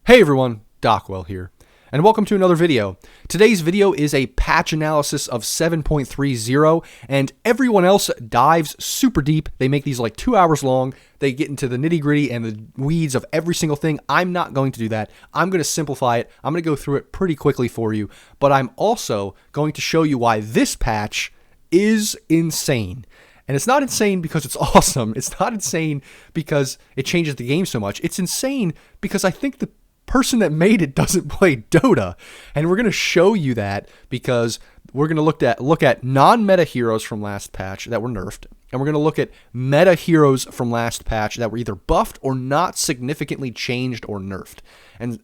Hey everyone, Dockwell here, and welcome to another video. Today's video is a patch analysis of 7.30, and everyone else dives super deep. They make these like 2 hours long. They get into the nitty gritty and the weeds of every single thing. I'm not going to do that. I'm going to simplify it. I'm going to go through it pretty quickly for you, but I'm also going to show you why this patch is insane. And it's not insane because it's awesome. It's not insane because it changes the game so much. It's insane because I think the person that made it doesn't play Dota, and we're going to show you that because we're going to look at non-meta heroes from last patch that were nerfed, and we're going to look at meta heroes from last patch that were either buffed or not significantly changed or nerfed. And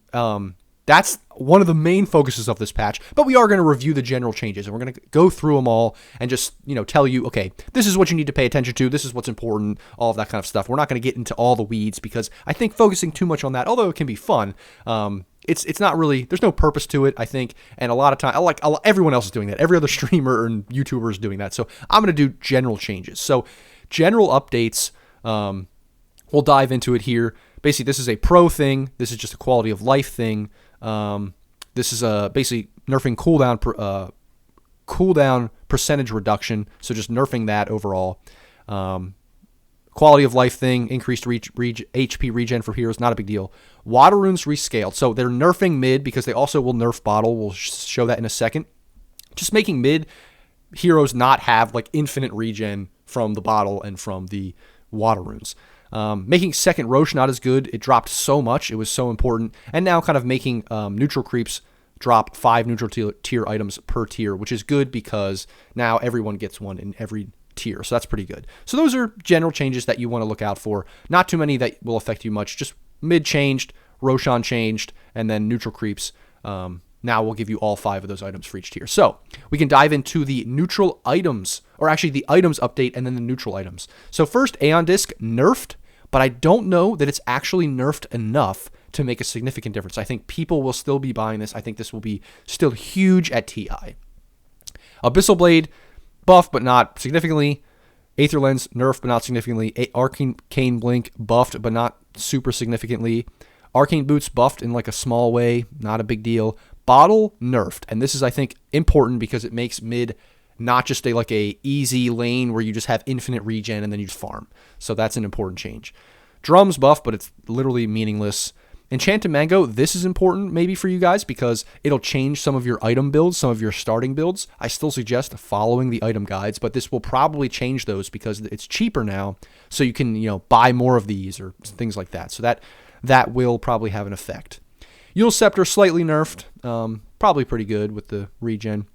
that's one of the main focuses of this patch, but we are going to review the general changes, and we're going to go through them all and just, tell you, okay, this is what you need to pay attention to, this is what's important, all of that kind of stuff. We're not going to get into all the weeds because I think focusing too much on that, although it can be fun, it's not really, there's no purpose to it, I think, and a lot of time, everyone else is doing that. Every other streamer and YouTuber is doing that, so I'm going to do general changes. So, general updates, we'll dive into it here. Basically, this is a pro thing, this is just a quality of life thing. This is basically nerfing cooldown percentage reduction, so just nerfing that overall. Quality of life thing, increased HP regen for heroes, not a big deal. Water runes rescaled, so they're nerfing mid because they also will nerf bottle. We'll show that in a second. Just making mid heroes not have like infinite regen from the bottle and from the water runes. Making second Roche not as good. It dropped so much. It was so important. And now kind of making neutral creeps drop 5 neutral tier items per tier, which is good because now everyone gets one in every tier. So that's pretty good. So those are general changes that you want to look out for. Not too many that will affect you much. Just mid changed, Roshan changed, and then neutral creeps. Now we'll give you all 5 of those items for each tier. So we can dive into the neutral items, or actually the items update and then the neutral items. So first, Aeon Disc nerfed, but I don't know that it's actually nerfed enough to make a significant difference. I think people will still be buying this. I think this will be still huge at TI. Abyssal Blade, buffed but not significantly. Aether Lens, nerfed but not significantly. Arcane Blink, buffed but not super significantly. Arcane Boots, buffed in like a small way, not a big deal. Bottle, nerfed. And this is, I think, important because it makes mid not just a easy lane where you just have infinite regen and then you just farm. So that's an important change. Drums buff, but it's literally meaningless. Enchanted Mango, this is important maybe for you guys because it'll change some of your item builds, some of your starting builds. I still suggest following the item guides, but this will probably change those because it's cheaper now. So you can, buy more of these or things like that. So that will probably have an effect. Eul Scepter, slightly nerfed. Probably pretty good with the regen.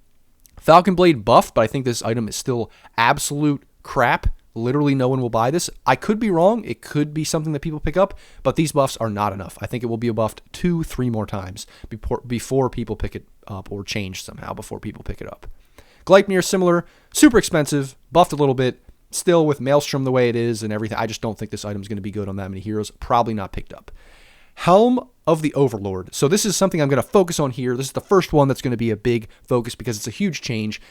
Falcon Blade buffed, but I think this item is still absolute crap. Literally no one will buy this. I could be wrong. It could be something that people pick up, but these buffs are not enough. I think it will be buffed 2-3 more times before people pick it up, or change somehow before people pick it up. Gleipnir, similar, super expensive, buffed a little bit, still with Maelstrom the way it is and everything. I just don't think this item is going to be good on that many heroes. Probably not picked up. Helm of the Overlord. So this is something I'm going to focus on here. This is the first one that's going to be a big focus because it's a huge change.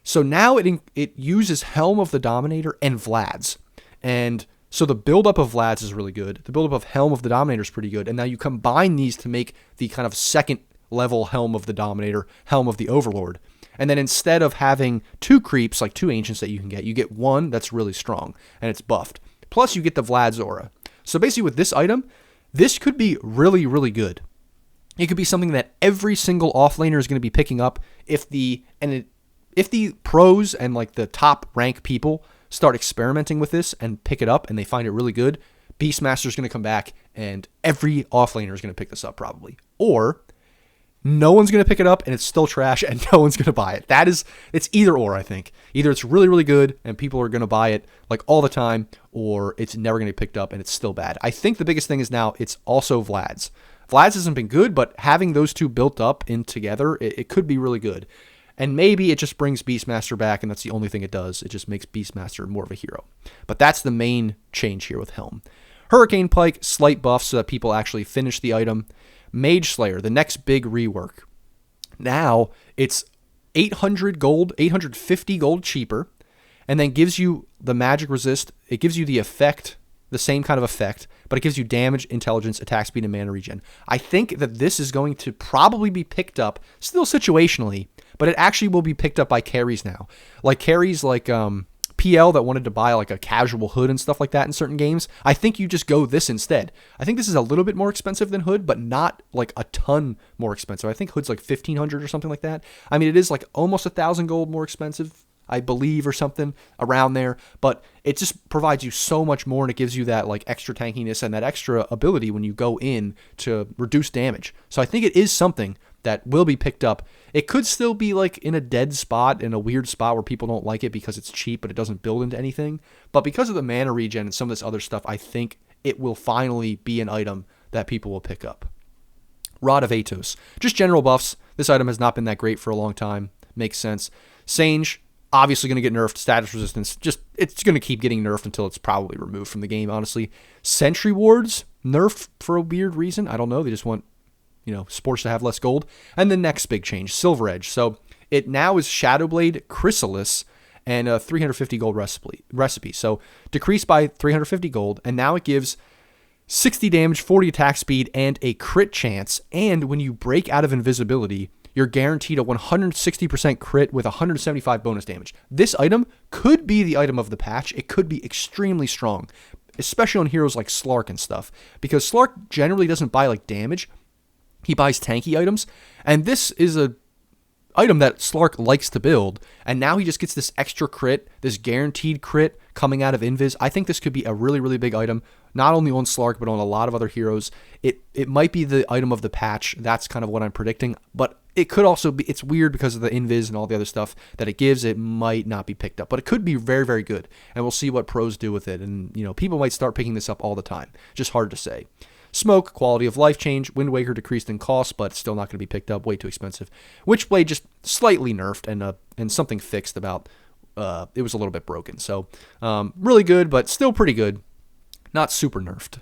So now it uses Helm of the Dominator and Vlad's. And so the buildup of Vlad's is really good. The buildup of Helm of the Dominator is pretty good. And now you combine these to make the kind of second level Helm of the Dominator, Helm of the Overlord. And then instead of having 2 creeps, like 2 ancients that you get one that's really strong and it's buffed. Plus you get the Vlad's aura. So basically with this item, this could be really, really good. It could be something that every single offlaner is going to be picking up if the pros and like the top rank people start experimenting with this and pick it up and they find it really good. Beastmaster is going to come back and every offlaner is going to pick this up probably. Or no one's going to pick it up and it's still trash and no one's going to buy it. It's either or, I think. Either it's really, really good and people are going to buy it like all the time, or it's never going to be picked up and it's still bad. I think the biggest thing is now it's also Vlad's. Vlad's hasn't been good, but having those two built up in together, it could be really good. And maybe it just brings Beastmaster back and that's the only thing it does. It just makes Beastmaster more of a hero. But that's the main change here with Helm. Hurricane Pike, slight buff so that people actually finish the item. Mage Slayer, the next big rework. Now it's 800 gold, 850 gold cheaper, and then gives you the magic resist. It gives you the effect the same kind of effect, but it gives you damage, intelligence, attack speed, and mana regen. I think that this is going to probably be picked up, still situationally, but it actually will be picked up by carries now. Like carries like PL that wanted to buy like a casual hood and stuff like that in certain games. I think you just go this instead. I think this is a little bit more expensive than hood, but not like a ton more expensive. I think hood's like 1,500 or something like that. I mean, it is like almost 1,000 gold more expensive, I believe, or something around there, but it just provides you so much more, and it gives you that like extra tankiness and that extra ability when you go in to reduce damage. So I think it is something that will be picked up. It could still be like in a dead spot, in a weird spot where people don't like it because it's cheap, but it doesn't build into anything. But because of the mana regen and some of this other stuff, I think it will finally be an item that people will pick up. Rod of Atos. Just general buffs. This item has not been that great for a long time. Makes sense. Sange, obviously going to get nerfed. Status resistance, it's going to keep getting nerfed until it's probably removed from the game, honestly. Sentry wards, nerfed for a weird reason. I don't know. They just want, sports to have less gold. And the next big change, Silver Edge. So it now is Shadowblade, Chrysalis, and a 350 gold recipe. So decreased by 350 gold, and now it gives 60 damage, 40 attack speed, and a crit chance. And when you break out of invisibility, you're guaranteed a 160% crit with 175 bonus damage. This item could be the item of the patch. It could be extremely strong, especially on heroes like Slark and stuff, because Slark generally doesn't buy like damage. He buys tanky items, and this is a item that Slark likes to build, and now he just gets this extra crit, this guaranteed crit coming out of Invis. I think this could be a really, really big item, not only on Slark, but on a lot of other heroes. It might be the item of the patch. That's kind of what I'm predicting, but it could also be, it's weird because of the Invis and all the other stuff that it gives. It might not be picked up, but it could be very, very good, and we'll see what pros do with it, and people might start picking this up all the time. Just hard to say. Smoke, quality of life change. Wind Waker decreased in cost, but still not going to be picked up. Way too expensive. Witchblade just slightly nerfed and something fixed about it was a little bit broken. So really good, but still pretty good. Not super nerfed.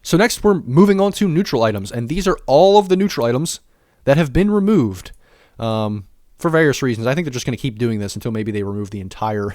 So next we're moving on to neutral items, and these are all of the neutral items that have been removed for various reasons. I think they're just going to keep doing this until maybe they remove the entire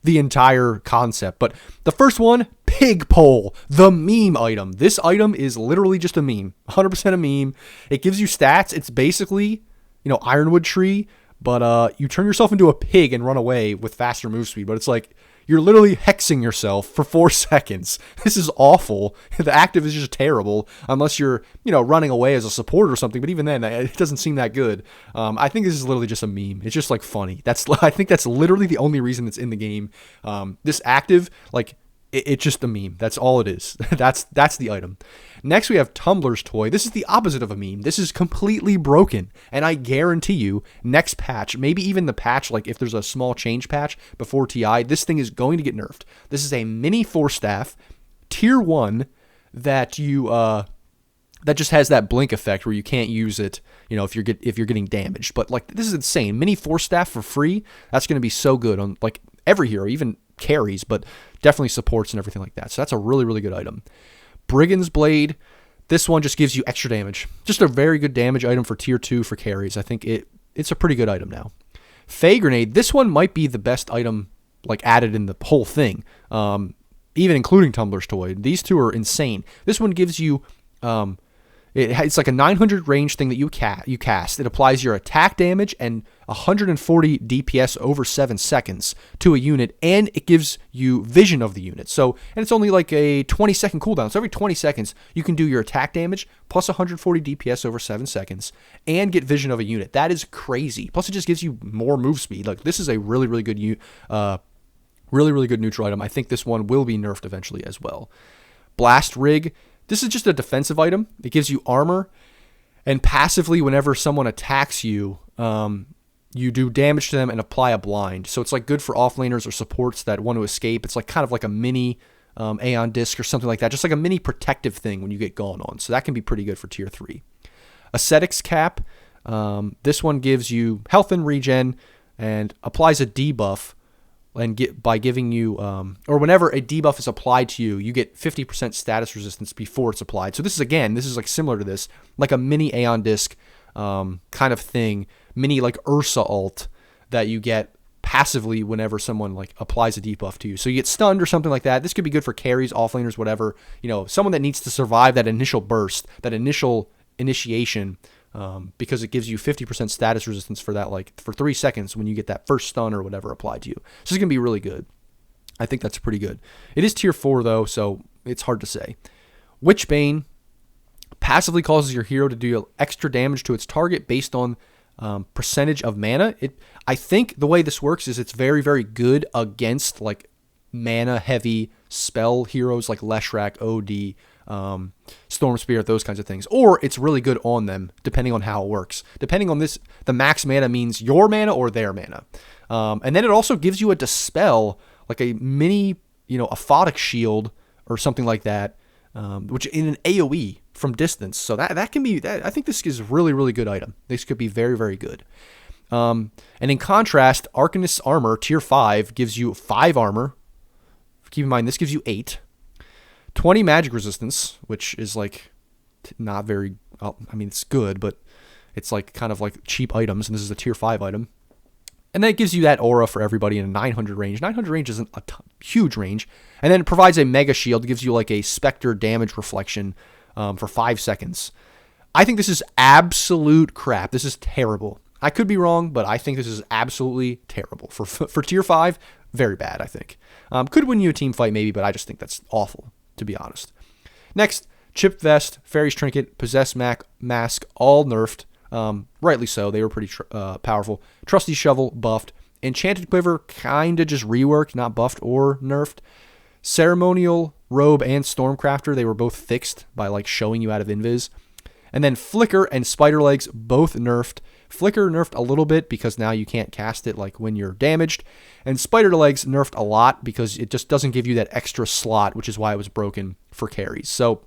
the entire concept. But the first one, Pig Pole, the meme item. This item is literally just a meme, 100% a meme. It gives you stats. It's basically, Ironwood Tree, but you turn yourself into a pig and run away with faster move speed. But it's like you're literally hexing yourself for 4 seconds. This is awful. The active is just terrible unless you're, running away as a support or something. But even then, it doesn't seem that good. I think this is literally just a meme. It's just like funny. I think that's literally the only reason it's in the game. This active, it's just a meme. That's all it is. That's the item. Next, we have Tumblr's Toy. This is the opposite of a meme. This is completely broken. And I guarantee you, next patch, maybe even the patch, like if there's a small change patch before TI, this thing is going to get nerfed. This is a mini Force Staff, tier 1, that you that just has that blink effect where you can't use it, if you're getting damaged. But this is insane. Mini Force Staff for free. That's going to be so good on every hero, even carries, but definitely supports and everything like that. So that's a really, really good item. Brigand's Blade. This one just gives you extra damage. Just a very good damage item for tier 2 for carries. I think it's a pretty good item now. Fey Grenade. This one might be the best item added in the whole thing, even including Tumblr's Toy. These two are insane. This one gives you it's like a 900 range thing that you cast. It applies your attack damage and 140 DPS over 7 seconds to a unit, and it gives you vision of the unit. So, and it's only like a 20-second cooldown. So every 20 seconds, you can do your attack damage plus 140 DPS over 7 seconds and get vision of a unit. That is crazy. Plus, it just gives you more move speed. This is a really, really good really, really good neutral item. I think this one will be nerfed eventually as well. Blast Rig. This is just a defensive item. It gives you armor, and passively, whenever someone attacks you, you do damage to them and apply a blind. So it's good for offlaners or supports that want to escape. It's kind of like a mini Aeon Disc or something like that. Just like a mini protective thing when you get gone on. So that can be pretty good for tier 3. Ascetics Cap. This one gives you health and regen and applies a debuff. And by giving you, or whenever a debuff is applied to you, you get 50% status resistance before it's applied. So this is similar to this, like a mini Aeon Disc kind of thing, mini Ursa ult that you get passively whenever someone like applies a debuff to you. So you get stunned or something like that. This could be good for carries, offlaners, whatever. Someone that needs to survive that initial burst, that initial initiation, because it gives you 50% status resistance for that, like for 3 seconds when you get that first stun or whatever applied to you. So this is going to be really good. I think that's pretty good. It is tier 4 though, so it's hard to say. Witchbane passively causes your hero to do extra damage to its target based on percentage of mana. I think the way this works is it's very, very good against like mana heavy spell heroes like Leshrac, OD, Storm Spirit, those kinds of things. Or it's really good on them, depending on how it works. Depending on this, the max mana means your mana or their mana. And then it also gives you a dispel, like a mini, aphotic shield or something like that, which in an AoE from distance. So that can be, I think this is a really, really good item. This could be very, very good. And in contrast, Arcanist's Armor, tier 5, gives you 5 armor. Keep in mind, this gives you 8. 20 magic resistance, which is like not very, it's good, but it's like kind of like cheap items, and this is a tier 5 item. And then it gives you that aura for everybody in a 900 range. 900 range isn't a huge range. And then it provides a mega shield. It gives you like a Spectre damage reflection for 5 seconds. I think this is absolute crap. This is terrible. I could be wrong, but I think this is absolutely terrible. For tier 5, very bad, I think. Could win you a team fight maybe, but I just think that's awful, to be honest. Next, Chipped Vest, Fairy's Trinket, Possessed Mask, all nerfed. Rightly so. They were pretty powerful. Trusty Shovel, buffed. Enchanted Quiver, kind of just reworked, not buffed or nerfed. Ceremonial Robe and Stormcrafter, they were both fixed by like showing you out of invis. And then Flicker and Spider Legs, both nerfed. Flicker nerfed a little bit because now you can't cast it like when you're damaged. And Spider Legs nerfed a lot because it just doesn't give you that extra slot, which is why it was broken for carries. So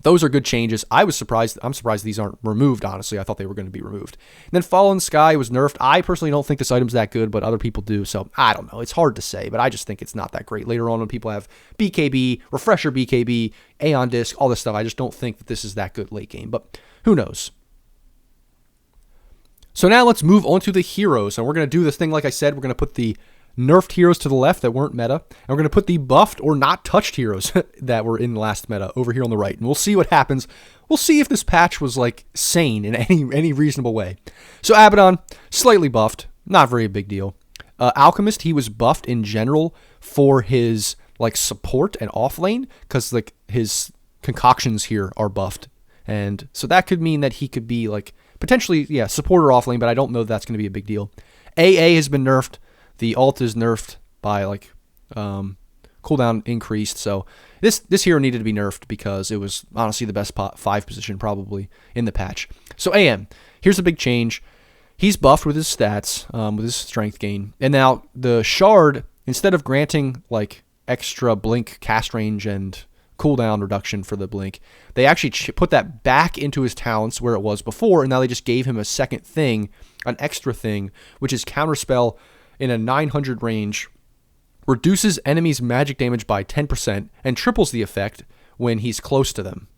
those are good changes. I'm surprised these aren't removed, honestly. I thought they were going to be removed. And then Fallen Sky was nerfed. I personally don't think this item's that good, but other people do. So I don't know. It's hard to say, but I just think it's not that great. Later on when people have BKB, Refresher BKB, Aeon Disc, all this stuff, I just don't think that this is that good late game. But who knows? So now let's move on to the heroes. And we're going to do this thing, like I said, we're going to put the nerfed heroes to the left that weren't meta, and we're going to put the buffed or not touched heroes that were in last meta over here on the right, and we'll see what happens. We'll see if this patch was like sane in any reasonable way. So Abaddon, slightly buffed, not very big deal. Alchemist, he was buffed in general for his like support and off lane, because like his concoctions here are buffed, and so that could mean that he could be like potentially support or off lane, but I don't know that's going to be a big deal. AA has been nerfed. The ult is nerfed by like cooldown increased. So this hero needed to be nerfed because it was honestly the best 5 position probably in the patch. So AM, here's a big change. He's buffed with his stats, with his strength gain. And now the Shard, instead of granting like extra blink cast range and cooldown reduction for the blink, they actually put that back into his talents where it was before. And now they just gave him a second thing, an extra thing, which is Counterspell in a 900 range, reduces enemies' magic damage by 10% and triples the effect when he's close to them.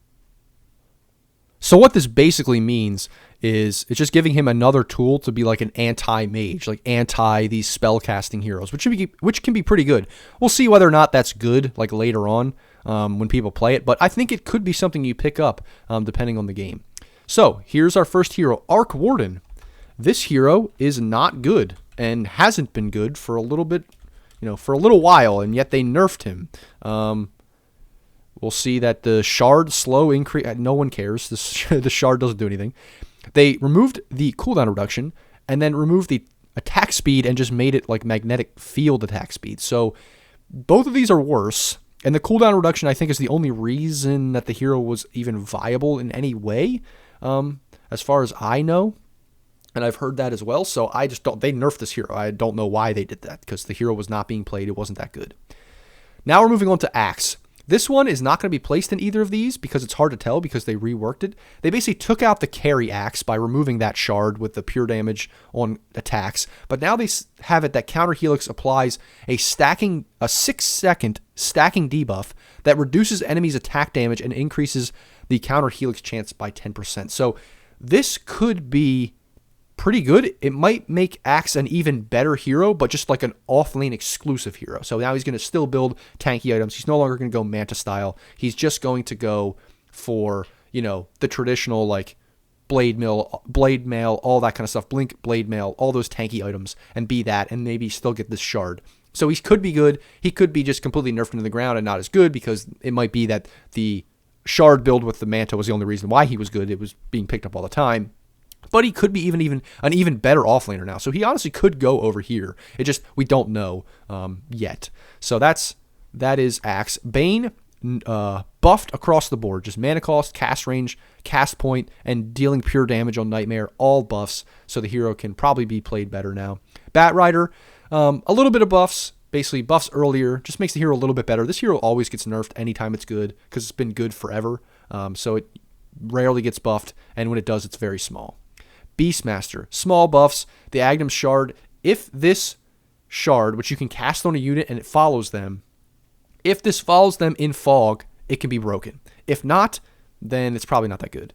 So what this basically means is it's just giving him another tool to be like an anti-mage, like anti these spell casting heroes, which can be pretty good. We'll see whether or not that's good like later on when people play it, but I think it could be something you pick up depending on the game. So here's our first hero, Arc Warden. This hero is not good and hasn't been good for a little bit, for a little while, and yet they nerfed him. We'll see that the Shard slow increase, no one cares. The Shard doesn't do anything. They removed the cooldown reduction and then removed the attack speed and just made it like magnetic field attack speed. So both of these are worse. And the cooldown reduction, I think, is the only reason that the hero was even viable in any way, as far as I know. And I've heard that as well, so I just don't, they nerfed this hero. I don't know why they did that, because the hero was not being played. It wasn't that good. Now we're moving on to Axe. This one is not going to be placed in either of these because it's hard to tell because they reworked it. They basically took out the carry Axe by removing that Shard with the pure damage on attacks, but now they have it that Counter Helix applies a 6-second stacking debuff that reduces enemies' attack damage and increases the Counter Helix chance by 10%. So this could be pretty good. It might make Axe an even better hero, but just like an off-lane exclusive hero. So now he's going to still build tanky items. He's no longer going to go Manta style. He's just going to go for, the traditional like blade mail, all that kind of stuff, blink, blade mail, all those tanky items, and be that, and maybe still get this shard. So he could be good. He could be just completely nerfed into the ground and not as good, because it might be that the shard build with the Manta was the only reason why he was good. It was being picked up all the time. But he could be even an even better offlaner now. So he honestly could go over here. It just, we don't know yet. So that is Axe. Bane, buffed across the board. Just mana cost, cast range, cast point, and dealing pure damage on Nightmare. All buffs. So the hero can probably be played better now. Batrider, a little bit of buffs. Basically buffs earlier. Just makes the hero a little bit better. This hero always gets nerfed anytime it's good, because it's been good forever. So it rarely gets buffed. And when it does, it's very small. Beastmaster, small buffs, the Agnum Shard. If this shard, which you can cast on a unit and it follows them, if this follows them in fog, it can be broken. If not, then it's probably not that good.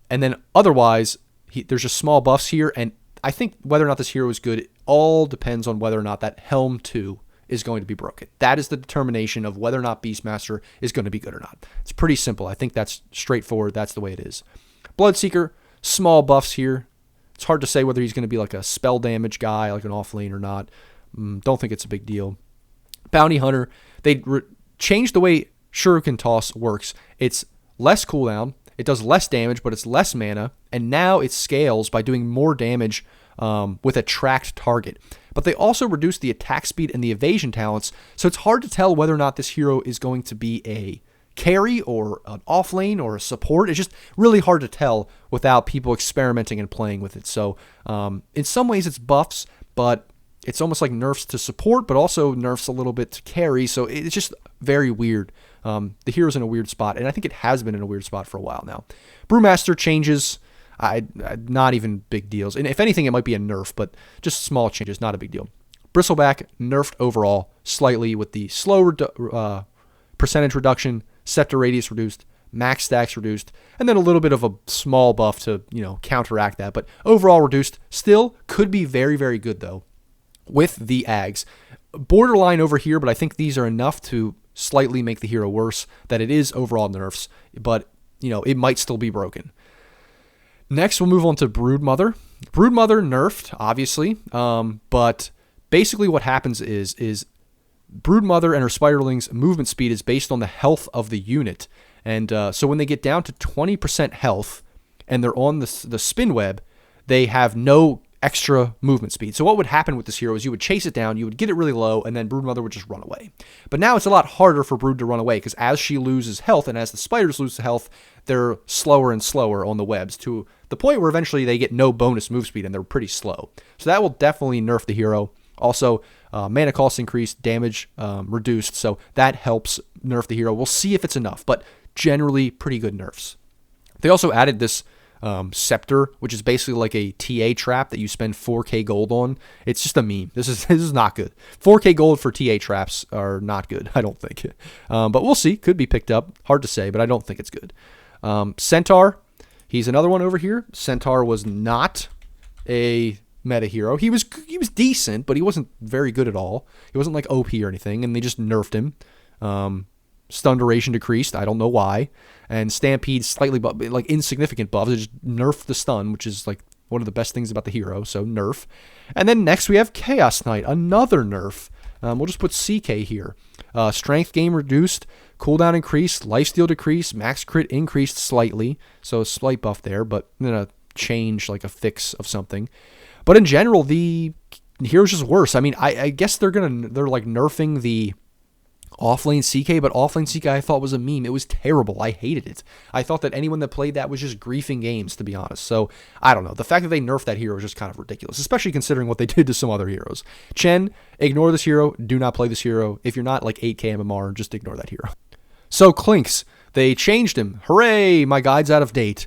And then otherwise, there's just small buffs here, and I think whether or not this hero is good, it all depends on whether or not that Helm 2 is going to be broken. That is the determination of whether or not Beastmaster is going to be good or not. It's pretty simple. I think that's straightforward. That's the way it is. Bloodseeker, small buffs here. It's hard to say whether he's going to be like a spell damage guy, like an offlane or not. Don't think it's a big deal. Bounty Hunter, they changed the way Shuriken Toss works. It's less cooldown, it does less damage, but it's less mana, and now it scales by doing more damage with a tracked target. But they also reduced the attack speed and the evasion talents, so it's hard to tell whether or not this hero is going to be a carry or an offlane or a support. It's just really hard to tell without people experimenting and playing with it. So in some ways it's buffs, but it's almost like nerfs to support, but also nerfs a little bit to carry. So it's just very weird. The hero's in a weird spot, and I think it has been in a weird spot for a while now. Brewmaster changes, not even big deals. And if anything, it might be a nerf, but just small changes, not a big deal. Bristleback, nerfed overall, slightly with the slow percentage reduction, scepter radius reduced, max stacks reduced, and then a little bit of a small buff to, counteract that. But overall reduced. Still could be very, very good, though, with the Ags. Borderline over here, but I think these are enough to slightly make the hero worse, that it is overall nerfs, but, it might still be broken. Next, we'll move on to Broodmother. Broodmother nerfed, obviously, but basically what happens is Broodmother and her Spiderling's movement speed is based on the health of the unit. And so when they get down to 20% health and they're on the spin web, they have no extra movement speed. So what would happen with this hero is you would chase it down, you would get it really low, and then Broodmother would just run away. But now it's a lot harder for Brood to run away, because as she loses health and as the spiders lose health, they're slower and slower on the webs to the point where eventually they get no bonus move speed and they're pretty slow. So that will definitely nerf the hero. Also, mana cost increased, damage reduced, so that helps nerf the hero. We'll see if it's enough, but generally pretty good nerfs. They also added this scepter, which is basically like a TA trap that you spend 4k gold on. It's just a meme. This is not good. 4k gold for TA traps are not good, I don't think. But we'll see. Could be picked up. Hard to say, but I don't think it's good. Centaur, he's another one over here. Centaur was not a meta hero. He was decent, but he wasn't very good at all. He wasn't like OP or anything, and they just nerfed him. Stun duration decreased. I don't know why. And Stampede slightly like insignificant buffs. They just nerfed the stun, which is like one of the best things about the hero. So nerf. And then next we have Chaos Knight, another nerf. We'll just put CK here. Strength gain reduced, cooldown increased, lifesteal decreased, max crit increased slightly. So a slight buff there, but then a change, like a fix of something. But in general, the hero's just worse. I mean, I guess they're like nerfing the offlane CK, but offlane CK I thought was a meme. It was terrible. I hated it. I thought that anyone that played that was just griefing games, to be honest. So I don't know. The fact that they nerfed that hero is just kind of ridiculous, especially considering what they did to some other heroes. Chen, ignore this hero. Do not play this hero. If you're not like 8k MMR, just ignore that hero. So Clinks, they changed him. Hooray! My guide's out of date.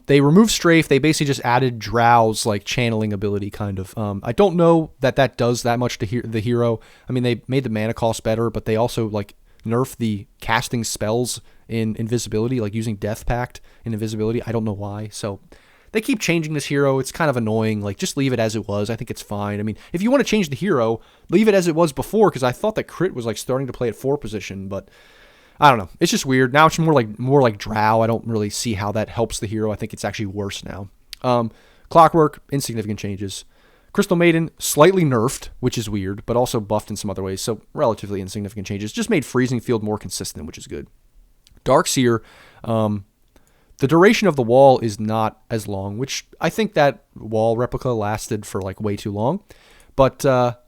They removed Strafe. They basically just added Drow's like channeling ability, kind of. I don't know that does that much to the hero. I mean, they made the mana cost better, but they also like nerfed the casting spells in invisibility, like using Death Pact in invisibility. I don't know why. So they keep changing this hero. It's kind of annoying. Like, just leave it as it was. I think it's fine. I mean, if you want to change the hero, leave it as it was before, because I thought that crit was like starting to play at 4 position, but I don't know. It's just weird. Now it's more like Drow. I don't really see how that helps the hero. I think it's actually worse now. Clockwork, insignificant changes. Crystal Maiden, slightly nerfed, which is weird, but also buffed in some other ways, so relatively insignificant changes. Just made Freezing Field more consistent, which is good. Darkseer, the duration of the wall is not as long, which I think that wall replica lasted for like way too long. But the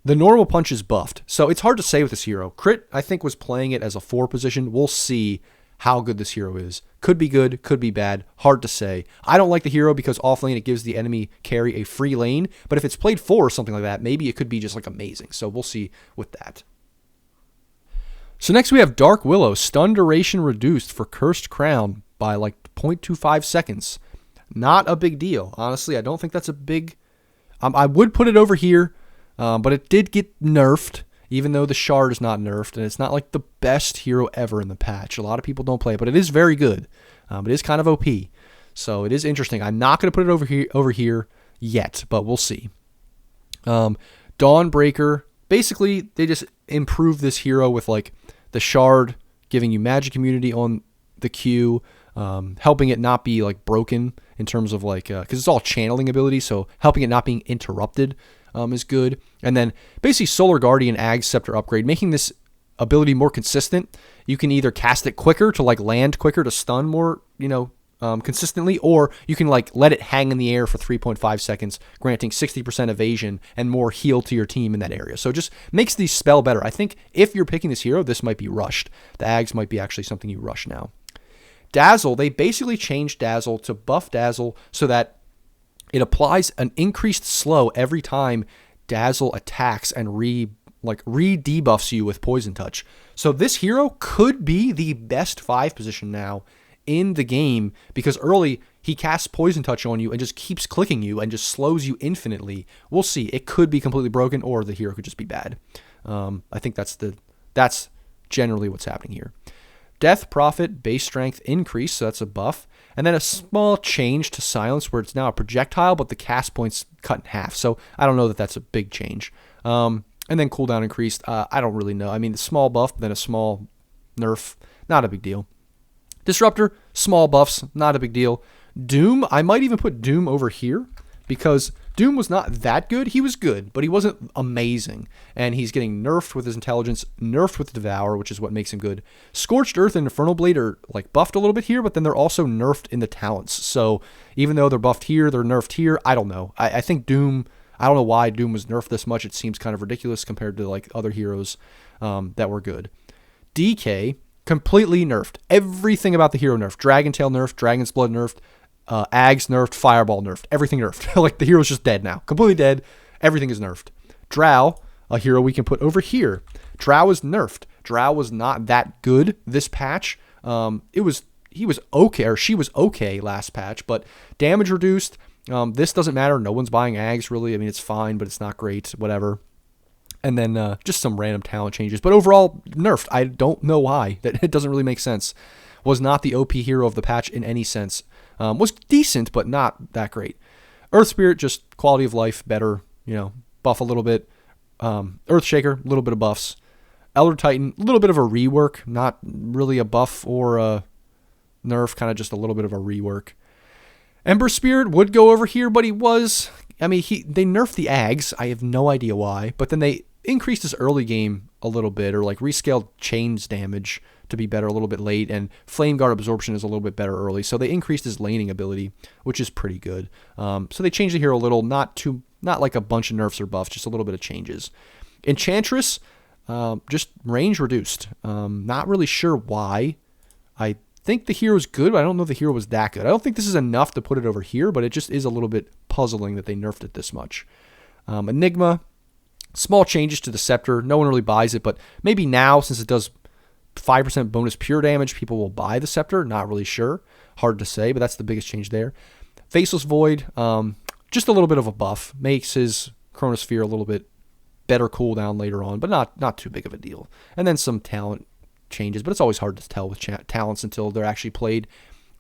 normal punch is buffed, so it's hard to say with this hero. Crit, I think, was playing it as a 4 position. We'll see how good this hero is. Could be good, could be bad. Hard to say. I don't like the hero because offlane it gives the enemy carry a free lane, but if it's played 4 or something like that, maybe it could be just like amazing. So we'll see with that. So next we have Dark Willow, stun duration reduced for Cursed Crown by like 0.25 seconds. Not a big deal. Honestly, I don't think that's a big... I would put it over here, but it did get nerfed, even though the shard is not nerfed, and it's not like the best hero ever in the patch. A lot of people don't play it, but it is very good. It is kind of OP, so it is interesting. I'm not going to put it over here yet, but we'll see. Dawnbreaker, basically, they just improved this hero with like the shard giving you magic immunity on the Q, helping it not be like broken in terms of like, because it's all channeling ability, so helping it not being interrupted is good. And then basically Solar Guardian Ag Scepter upgrade, making this ability more consistent. You can either cast it quicker to like land quicker to stun more, consistently, or you can like let it hang in the air for 3.5 seconds, granting 60% evasion and more heal to your team in that area. So it just makes the spell better. I think if you're picking this hero, this might be rushed. The Ags might be actually something you rush now. Dazzle, they basically changed Dazzle to buff Dazzle so that it applies an increased slow every time Dazzle attacks and re-debuffs you with Poison Touch. So this hero could be the best 5 position now in the game, because early he casts Poison Touch on you and just keeps clicking you and just slows you infinitely. We'll see. It could be completely broken, or the hero could just be bad. I think that's generally what's happening here. Death Prophet, base strength increase, so that's a buff. And then a small change to silence where it's now a projectile, but the cast point's cut in half. So I don't know that that's a big change. And then cooldown increased. I don't really know. I mean, the small buff, but then a small nerf, not a big deal. Disruptor, small buffs, not a big deal. Doom, I might even put Doom over here because Doom was not that good. He was good, but he wasn't amazing. And he's getting nerfed with his intelligence, nerfed with Devour, which is what makes him good. Scorched Earth and Infernal Blade are like buffed a little bit here, but then they're also nerfed in the talents. So even though they're buffed here, they're nerfed here. I don't know. I think Doom, I don't know why Doom was nerfed this much. It seems kind of ridiculous compared to like other heroes that were good. DK, completely nerfed. Everything about the hero nerfed. Dragon Tail nerfed, Dragon's Blood nerfed, Ags nerfed, Fireball nerfed. Everything nerfed. Like the hero's just dead now. Completely dead. Everything is nerfed. Drow, a hero we can put over here. Drow is nerfed. Drow was not that good this patch. He was okay, or she was okay last patch, but damage reduced. This doesn't matter. No one's buying Ags really. I mean, it's fine, but it's not great. Whatever. And then just some random talent changes. But overall, nerfed. I don't know why. It doesn't really make sense. Was not the OP hero of the patch in any sense. Was decent, but not that great. Earth Spirit, just quality of life, better. Buff a little bit. Earthshaker, a little bit of buffs. Elder Titan, a little bit of a rework. Not really a buff or a nerf, kind of just a little bit of a rework. Ember Spirit would go over here, but they nerfed the Ags. I have no idea why. But then they increased his early game a little bit, or like rescaled Chains damage to be better a little bit late, and Flame Guard absorption is a little bit better early. So they increased his laning ability, which is pretty good. So they changed the hero a little, not like a bunch of nerfs or buffs, just a little bit of changes. Enchantress, just range reduced. Not really sure why. I think the hero's good, but I don't know if the hero was that good. I don't think this is enough to put it over here, but it just is a little bit puzzling that they nerfed it this much. Enigma, small changes to the Scepter. No one really buys it, but maybe now, since it does 5% bonus pure damage, people will buy the Scepter. Not really sure. Hard to say, but that's the biggest change there. Faceless Void, just a little bit of a buff. Makes his Chronosphere a little bit better cooldown later on, but not too big of a deal. And then some talent changes, but it's always hard to tell with talents until they're actually played.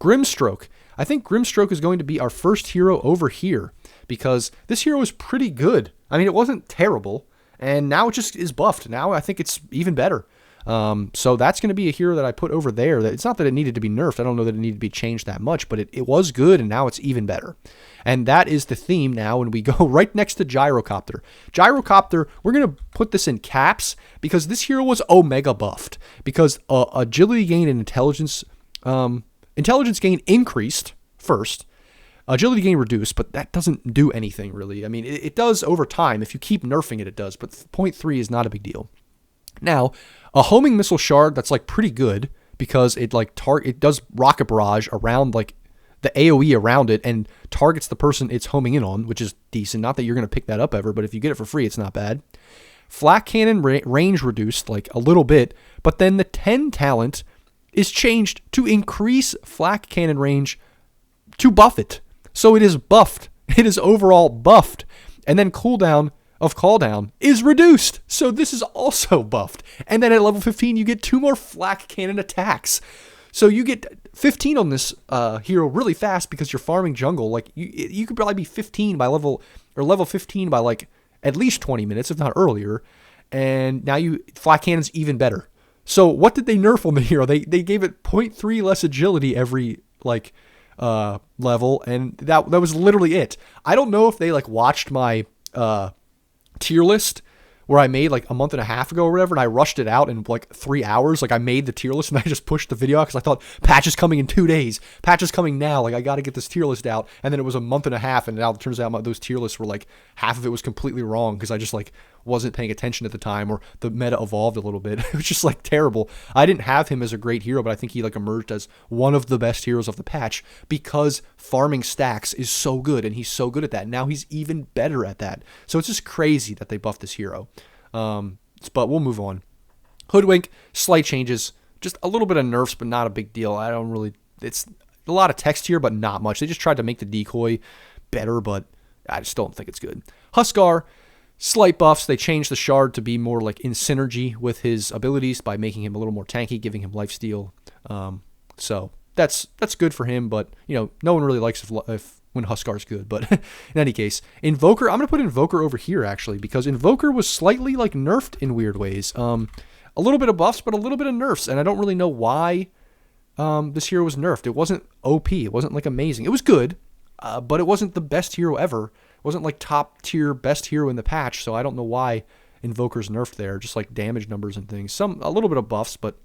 Grimstroke. I think Grimstroke is going to be our first hero over here because this hero is pretty good. I mean, it wasn't terrible, and now it just is buffed. Now I think it's even better. So that's going to be a hero that I put over there. It's not that it needed to be nerfed. I don't know that it needed to be changed that much, but it was good, and now it's even better. And that is the theme now, and we go right next to Gyrocopter. Gyrocopter, we're going to put this in caps because this hero was Omega buffed because agility gain and intelligence gain increased first. Agility gain reduced, but that doesn't do anything really. I mean, it does over time. If you keep nerfing it, it does, but 0.3 is not a big deal. Now, a homing missile shard that's like pretty good because it like it does rocket barrage around like the AoE around it and targets the person it's homing in on, which is decent. Not that you're going to pick that up ever, but if you get it for free, it's not bad. Flak cannon range reduced like a little bit, but then the 10 talent is changed to increase flak cannon range to buff it. So it is buffed. It is overall buffed. And then cooldown of call down is reduced. So this is also buffed. And then at level 15, you get 2 more flak cannon attacks. So you get 15 on this hero really fast because you're farming jungle. Like you could probably be 15 by level 15 by like at least 20 minutes, if not earlier. And now flak cannon's even better. So what did they nerf on the hero? They gave it 0.3 less agility every like level, and that was literally it. I don't know if they like watched my tier list where I made like a month and a half ago or whatever, and I rushed it out in like 3 hours. Like I made the tier list and I just pushed the video out because I thought patch is coming in 2 days. Patch is coming now. Like I got to get this tier list out. And then it was a month and a half, and now it turns out those tier lists were like half of it was completely wrong because I just like wasn't paying attention at the time, or the meta evolved a little bit. It was just like terrible. I didn't have him as a great hero, but I think he like emerged as one of the best heroes of the patch because farming stacks is so good, and he's so good at that. Now he's even better at that. So it's just crazy that they buffed this hero. But we'll move on. Hoodwink, slight changes, just a little bit of nerfs, but not a big deal. It's a lot of text here, but not much. They just tried to make the decoy better, but I just don't think it's good. Huskar, slight buffs. They changed the shard to be more like in synergy with his abilities by making him a little more tanky, giving him lifesteal. So that's good for him, but no one really likes if when Huskar's good. But in any case, Invoker, I'm going to put Invoker over here actually, because Invoker was slightly like nerfed in weird ways. A little bit of buffs, but a little bit of nerfs, and I don't really know why this hero was nerfed. It wasn't OP. It wasn't like amazing. It was good, but it wasn't the best hero ever. It wasn't like top tier best hero in the patch, so I don't know why Invoker's nerfed there, just like damage numbers and things. A little bit of buffs, but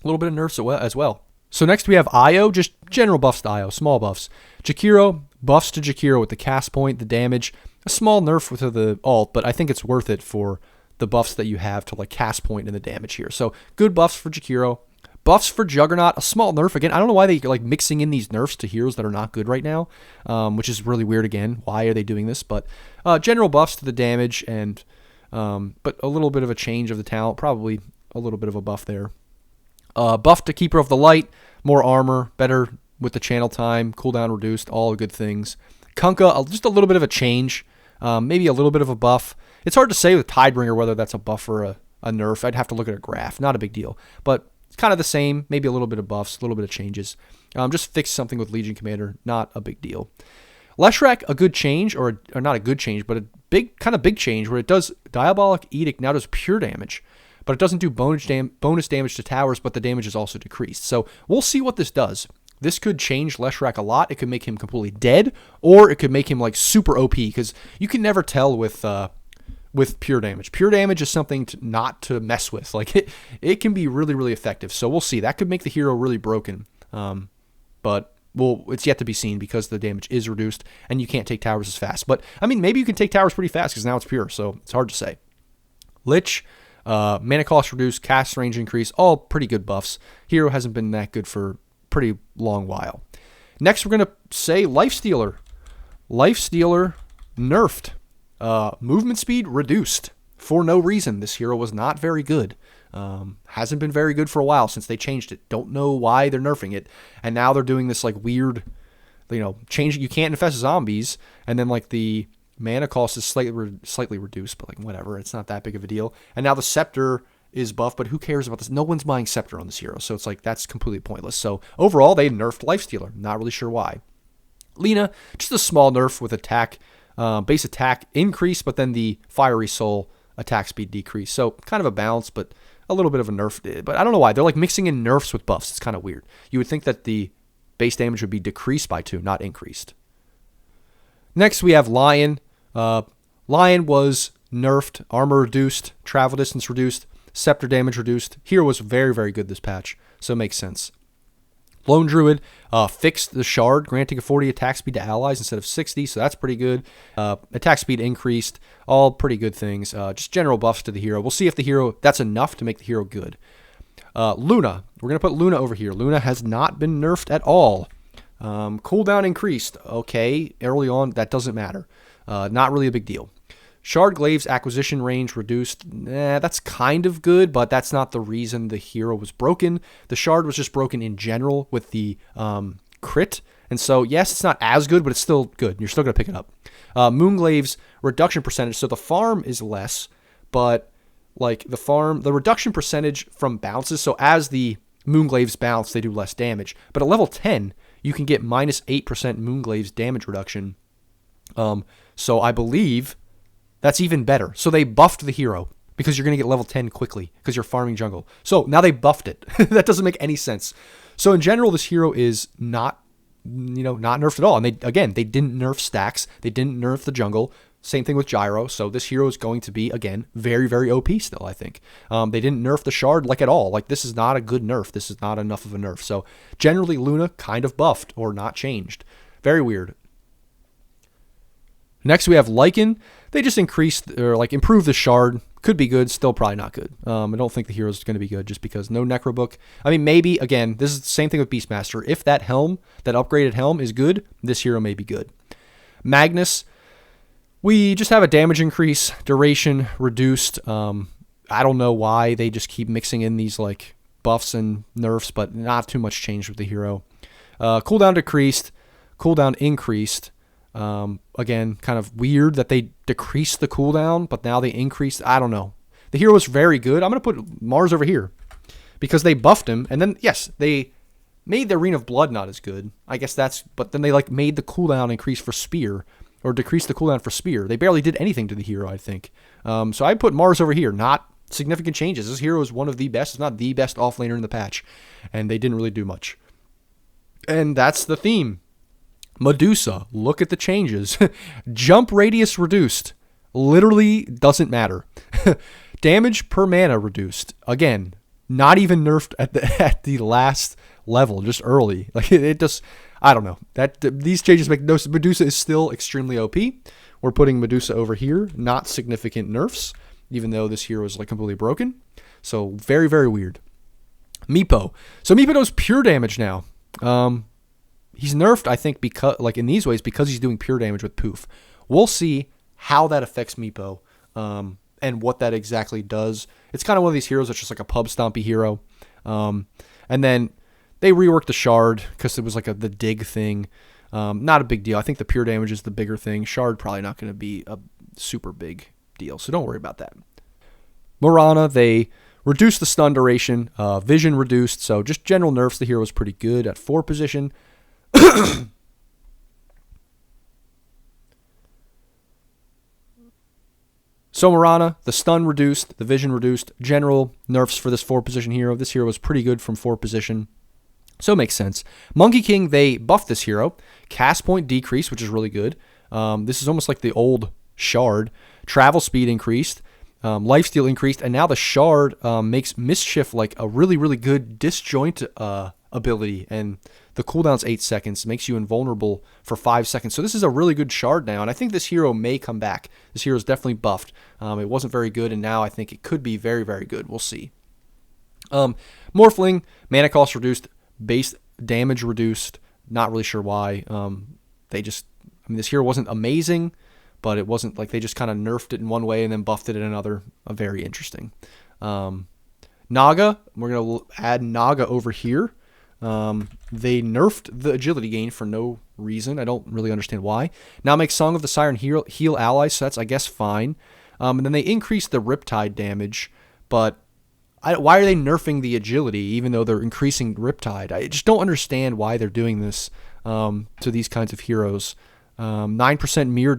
a little bit of nerfs as well. So next we have Io, just general buffs to Io, small buffs. Jakiro, buffs to Jakiro with the cast point, the damage, a small nerf with the ult, but I think it's worth it for the buffs that you have to like cast point and the damage here. So good buffs for Jakiro. Buffs for Juggernaut, a small nerf again. I don't know why they're like mixing in these nerfs to heroes that are not good right now, which is really weird again. Why are they doing this? But general buffs to the damage, and but a little bit of a change of the talent, probably a little bit of a buff there. Buff to Keeper of the Light, more armor, better with the channel time, cooldown reduced, all good things. Kunkka, just a little bit of a change, maybe a little bit of a buff. It's hard to say with Tidebringer whether that's a buff or a nerf. I'd have to look at a graph. Not a big deal, but it's kind of the same, maybe a little bit of buffs, a little bit of changes. Just fix something with Legion Commander, not a big deal. Leshrac, a good change, or not a good change, but a big change where it does Diabolic Edict, now does pure damage, but it doesn't do bonus damage to towers, but the damage is also decreased. So we'll see what this does. This could change Leshrac a lot. It could make him completely dead, or it could make him like super OP, because you can never tell with pure damage. Pure damage is something not to mess with. Like it can be really, really effective. So we'll see. That could make the hero really broken. But it's yet to be seen because the damage is reduced and you can't take towers as fast. But I mean, maybe you can take towers pretty fast because now it's pure. So it's hard to say. Lich, mana cost reduced, cast range increase, all pretty good buffs. Hero hasn't been that good for pretty long while. Next, we're going to say Lifestealer. Lifestealer nerfed. Movement speed reduced for no reason. This hero was not very good. Hasn't been very good for a while since they changed it. Don't know why they're nerfing it. And now they're doing this like weird, changing. You can't infest zombies, and then like the mana cost is slightly reduced, but like whatever. It's not that big of a deal. And now the Scepter is buffed, but who cares about this? No one's buying Scepter on this hero, so it's like that's completely pointless. So overall, they nerfed Lifestealer. Not really sure why. Lina, just a small nerf with attack, base attack increase, but then the Fiery Soul attack speed decrease. So kind of a balance, but a little bit of a nerf. But I don't know why. They're like mixing in nerfs with buffs. It's kind of weird. You would think that the base damage would be decreased by 2, not increased. Next, we have Lion. Lion was nerfed, armor reduced, travel distance reduced, scepter damage reduced. Hero was very, very good this patch, so it makes sense. Lone Druid fixed the shard, granting a 40 attack speed to allies instead of 60, so that's pretty good. Attack speed increased, all pretty good things. Just general buffs to the hero. We'll see if the hero, that's enough to make the hero good. Luna, we're going to put Luna over here. Luna has not been nerfed at all. Cooldown increased. Okay, early on, that doesn't matter. Not really a big deal. Shard Glaive's acquisition range reduced. That's kind of good, but that's not the reason the hero was broken. The Shard was just broken in general with the crit. And so, yes, it's not as good, but it's still good. You're still going to pick it up. Moonglaive's reduction percentage. So the farm is less, but like the reduction percentage from bounces. So as the Moonglaives bounce, they do less damage. But at level 10, you can get minus 8% Moonglaive's damage reduction. So I believe that's even better. So they buffed the hero because you're going to get level 10 quickly because you're farming jungle. So now they buffed it. That doesn't make any sense. So in general, this hero is not nerfed at all. And they didn't nerf stacks. They didn't nerf the jungle. Same thing with Gyro. So this hero is going to be, again, very, very OP still, I think. They didn't nerf the Shard like at all. Like this is not a good nerf. This is not enough of a nerf. So generally Luna kind of buffed or not changed. Very weird. Next, we have Lycan. They just increased or like improved the Shard. Could be good, still probably not good. I don't think the hero is going to be good just because no Necrobook. I mean, maybe, again, this is the same thing with Beastmaster. If that helm, that upgraded helm is good, this hero may be good. Magnus, we just have a damage increase, duration reduced. I don't know why they just keep mixing in these like buffs and nerfs, but not too much change with the hero. Cooldown decreased, cooldown increased. Again, kind of weird that they decreased the cooldown, but now they increased. I don't know. The hero was very good. I'm going to put Mars over here because they buffed him. And then, yes, they made the Arena of Blood not as good. I guess but then they like made the cooldown increase for Spear or decrease the cooldown for Spear. They barely did anything to the hero, I think. So I put Mars over here. Not significant changes. This hero is one of the best. It's not the best offlaner in the patch. And they didn't really do much. And that's the theme. Medusa, look at the changes. Jump radius reduced. Literally doesn't matter. Damage per mana reduced. Again, not even nerfed at the last level, just early. Like it just, I don't know. These changes make no sense. Medusa is still extremely OP. We're putting Medusa over here. Not significant nerfs, even though this hero is like completely broken. So very, very weird. Meepo. So Meepo does pure damage now. He's nerfed, I think, because like in these ways, because he's doing pure damage with Poof. We'll see how that affects Meepo and what that exactly does. It's kind of one of these heroes that's just like a pub stompy hero. And then they reworked the Shard because it was like the dig thing. Not a big deal. I think the pure damage is the bigger thing. Shard probably not going to be a super big deal, so don't worry about that. Morana, they reduced the stun duration. Vision reduced, so just general nerfs. The hero was pretty good at 4 position. So Morana, the stun reduced, the vision reduced, general nerfs for this 4 position hero. This hero was pretty good from 4 position. So it makes sense. Monkey King, they buffed this hero. Cast point decreased, which is really good. This is almost like the old Shard. Travel speed increased. Lifesteal increased. And now the Shard makes Mischief like a really, really good disjoint ability. And the cooldown's 8 seconds. Makes you invulnerable for 5 seconds. So this is a really good Shard now. And I think this hero may come back. This hero is definitely buffed. It wasn't very good. And now I think it could be very, very good. We'll see. Morphling, mana cost reduced. Base damage reduced. Not really sure why. This hero wasn't amazing, but it wasn't like they just kind of nerfed it in one way and then buffed it in another. Very interesting. Naga, we're going to add Naga over here. They nerfed the agility gain for no reason. I don't really understand why. Now make Song of the Siren heal allies, so that's, I guess, fine. And then they increased the Riptide damage, but why are they nerfing the agility even though they're increasing Riptide? I just don't understand why they're doing this to these kinds of heroes. 9% mirror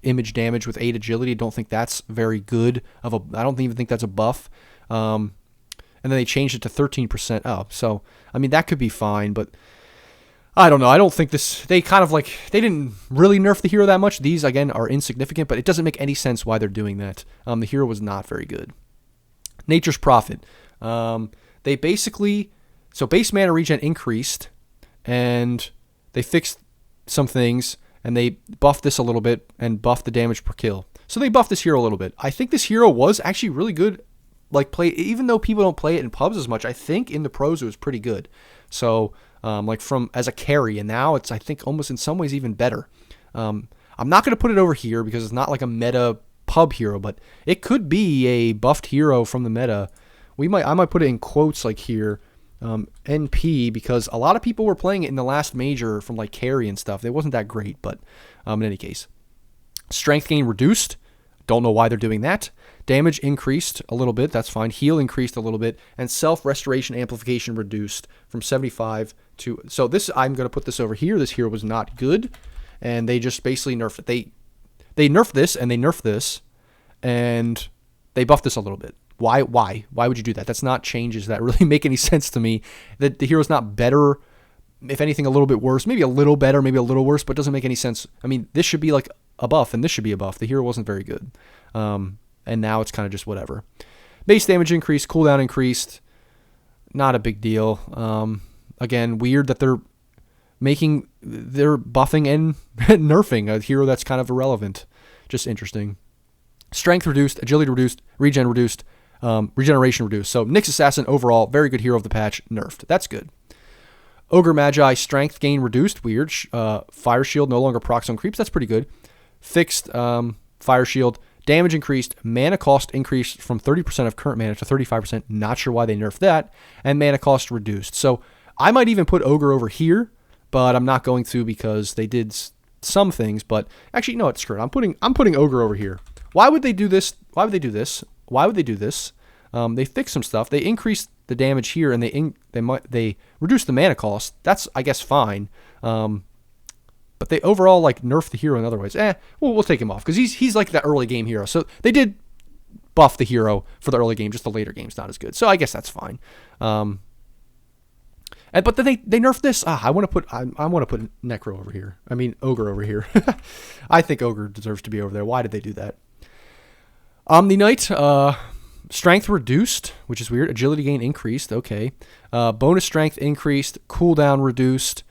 image damage with 8 agility. I don't think that's very good. I don't even think that's a buff. And then they changed it to 13%. Oh, so I mean that could be fine, but I don't know. I don't think this. They didn't really nerf the hero that much. These again are insignificant, but it doesn't make any sense why they're doing that. The hero was not very good. Nature's Prophet. They basically, so base mana regen increased, and they fixed some things, and they buffed this a little bit and buffed the damage per kill. So they buffed this hero a little bit. I think this hero was actually really good. Play, even though people don't play it in pubs as much, I think in the pros it was pretty good. So from as a carry, and now it's I think almost in some ways even better. I'm not going to put it over here because it's not like a meta pub hero, but it could be a buffed hero from the meta. I might put it in quotes like here, NP, because a lot of people were playing it in the last major from like carry and stuff. It wasn't that great, but in any case, strength gain reduced. Don't know why they're doing that. Damage increased a little bit. That's fine. Heal increased a little bit, and self restoration amplification reduced from 75 to. So this I'm going to put this over here. This hero was not good, and they just basically nerfed it. They nerfed this and they nerfed this, and they buffed this a little bit. Why would you do that? That's not changes that really make any sense to me. That the hero's not better, if anything a little bit worse, maybe a little better, maybe a little worse, but it doesn't make any sense. I mean, this should be like a buff and this should be a buff. The hero wasn't very good, and now it's kind of just whatever. Base damage increased, cooldown increased, not a big deal. Again, weird that they're buffing and nerfing a hero that's kind of irrelevant. Just interesting. Strength reduced, agility reduced, regen reduced, regeneration reduced. So Nyx Assassin overall, very good hero of the patch, nerfed. That's good. Ogre Magi, strength gain reduced, weird. Fire Shield no longer procs on creeps, that's pretty good. Fixed Fire Shield, damage increased, mana cost increased from 30% of current mana to 35%, not sure why they nerfed that, and mana cost reduced. So I might even put Ogre over here, but I'm not going to because they did some things, but actually, no, it's screwed. I'm putting Ogre over here. Why would they do this? Why would they do this? Why would they do this? They fixed some stuff. They increased the damage here, and they reduced the mana cost. That's, I guess, fine. But they overall like nerfed the hero in other ways. We'll take him off because he's like the early game hero. So they did buff the hero for the early game, just the later game's not as good. So I guess that's fine. But then they nerfed this. I want to put Necro over here. I mean Ogre over here. I think Ogre deserves to be over there. Why did they do that? Omni Knight, strength reduced, which is weird. Agility gain increased. Okay. Bonus strength increased. Cooldown reduced.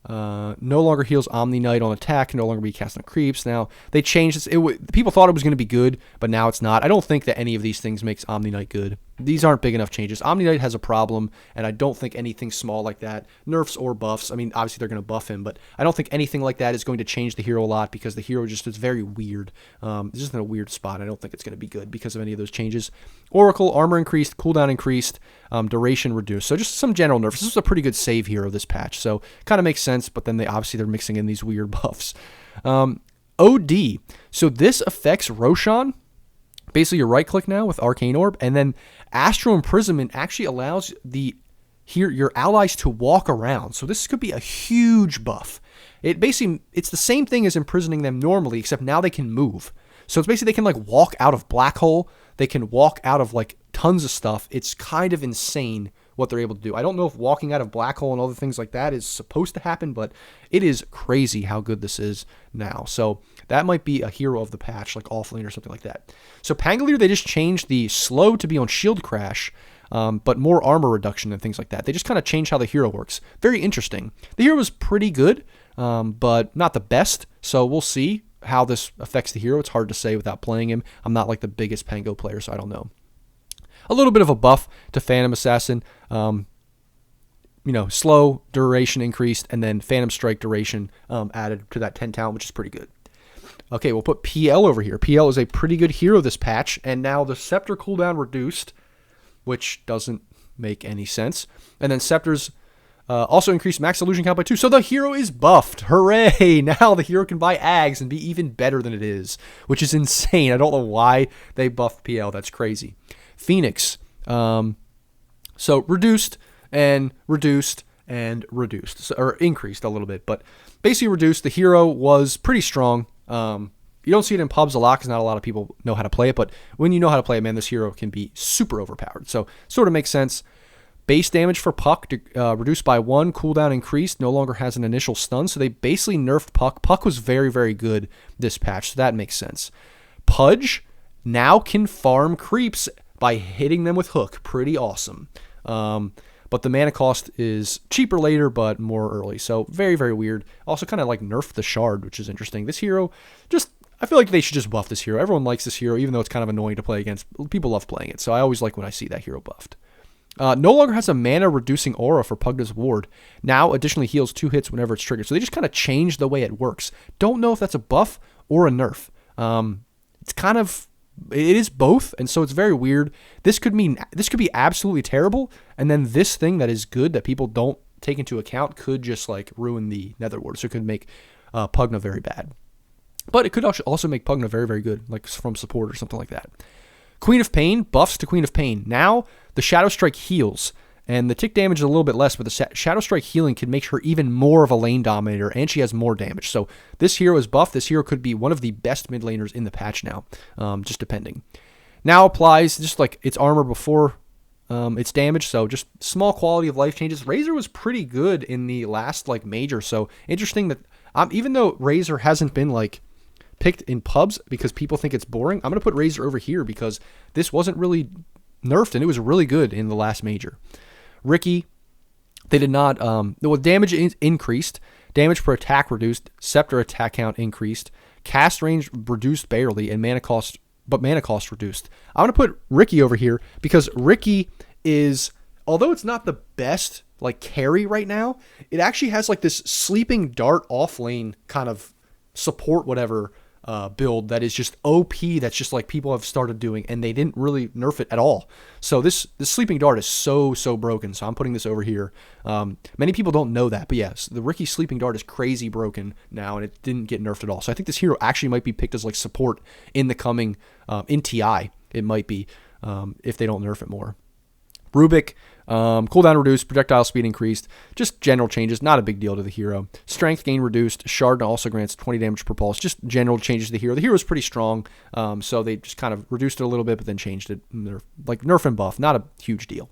No longer heals Omni Knight on attack. Can no longer be cast on creeps. Now they changed this. People thought it was going to be good, but now it's not. I don't think that any of these things makes Omni Knight good. These aren't big enough changes. Omni Knight has a problem, and I don't think anything small like that, nerfs or buffs. I mean, obviously they're going to buff him, but I don't think anything like that is going to change the hero a lot because the hero just is very weird. It's just in a weird spot. I don't think it's going to be good because of any of those changes. Oracle, armor increased, cooldown increased, duration reduced. So just some general nerfs. This is a pretty good save hero, this patch. So kind of makes sense, but then they're mixing in these weird buffs. OD. So this affects Roshan. Basically, you right click now with Arcane Orb, and then Astral Imprisonment actually allows your allies to walk around. So this could be a huge buff. It's the same thing as imprisoning them normally, except now they can move. So it's basically they can like walk out of Black Hole. They can walk out of like tons of stuff. It's kind of insane what they're able to do. I don't know if walking out of Black Hole and other things like that is supposed to happen, but it is crazy how good this is now. So that might be a hero of the patch, like Offlane or something like that. So Pangolier, they just changed the slow to be on shield crash, but more armor reduction and things like that. They just kind of changed how the hero works. Very interesting. The hero was pretty good, but not the best. So we'll see how this affects the hero. It's hard to say without playing him. I'm not like the biggest Pango player, so I don't know. A little bit of a buff to Phantom Assassin. Slow duration increased, and then Phantom Strike duration added to that 10 talent, which is pretty good. Okay, we'll put PL over here. PL is a pretty good hero this patch, and now the Scepter cooldown reduced, which doesn't make any sense. And then Scepters also increased max illusion count by 2. So the hero is buffed. Hooray! Now the hero can buy Ags and be even better than it is, which is insane. I don't know why they buffed PL. That's crazy. Phoenix. So reduced and reduced and reduced, so, or increased a little bit, but basically reduced. The hero was pretty strong. You don't see it in pubs a lot because not a lot of people know how to play it, but when you know how to play it, man, this hero can be super overpowered. So sort of makes sense. Base damage for Puck reduced by 1, cooldown increased, no longer has an initial stun, so they basically nerfed Puck. Puck was very, very good this patch, so that makes sense. Pudge now can farm creeps by hitting them with Hook. Pretty awesome. But the mana cost is cheaper later, but more early. So very, very weird. Also kind of like nerfed the Shard, which is interesting. This hero, I feel like they should just buff this hero. Everyone likes this hero, even though it's kind of annoying to play against. People love playing it, so I always like when I see that hero buffed. No longer has a mana-reducing aura for Pugna's Ward. Now additionally heals 2 hits whenever it's triggered. So they just kind of changed the way it works. Don't know if that's a buff or a nerf. It is both, and so it's very weird. This could be absolutely terrible, and then this thing that is good that people don't take into account could just like ruin the Nether Ward. So it could make Pugna very bad. But it could also make Pugna very, very good, like from support or something like that. Queen of Pain buffs to Queen of Pain. Now the Shadow Strike heals, and the tick damage is a little bit less, but the Shadow Strike healing can make her even more of a lane dominator, and she has more damage. So this hero is buffed. This hero could be one of the best mid laners in the patch now, just depending. Now applies just like its armor before its damage, so just small quality of life changes. Razor was pretty good in the last like major, so interesting that even though Razor hasn't been like picked in pubs because people think it's boring, I'm going to put Razor over here because this wasn't really nerfed and it was really good in the last major. Ricky, they did not, damage increased, damage per attack reduced, scepter attack count increased, cast range reduced barely, and mana cost reduced. I'm going to put Ricky over here because Ricky is, although it's not the best like carry right now, it actually has like this sleeping dart off lane kind of support whatever build that is just OP, that's just like people have started doing, and they didn't really nerf it at all. So this sleeping dart is so broken, so I'm putting this over here. Many people don't know that, but yes, the Ricky sleeping dart is crazy broken now, and it didn't get nerfed at all. So I think this hero actually might be picked as like support in the coming in TI. It might be if they don't nerf it more. Rubik, cooldown reduced, projectile speed increased, just general changes, not a big deal to the hero. Strength gain reduced, Shard also grants 20 damage per pulse, just general changes to the hero. The hero is pretty strong, so they just kind of reduced it a little bit, but then changed it. Like nerf and buff, not a huge deal.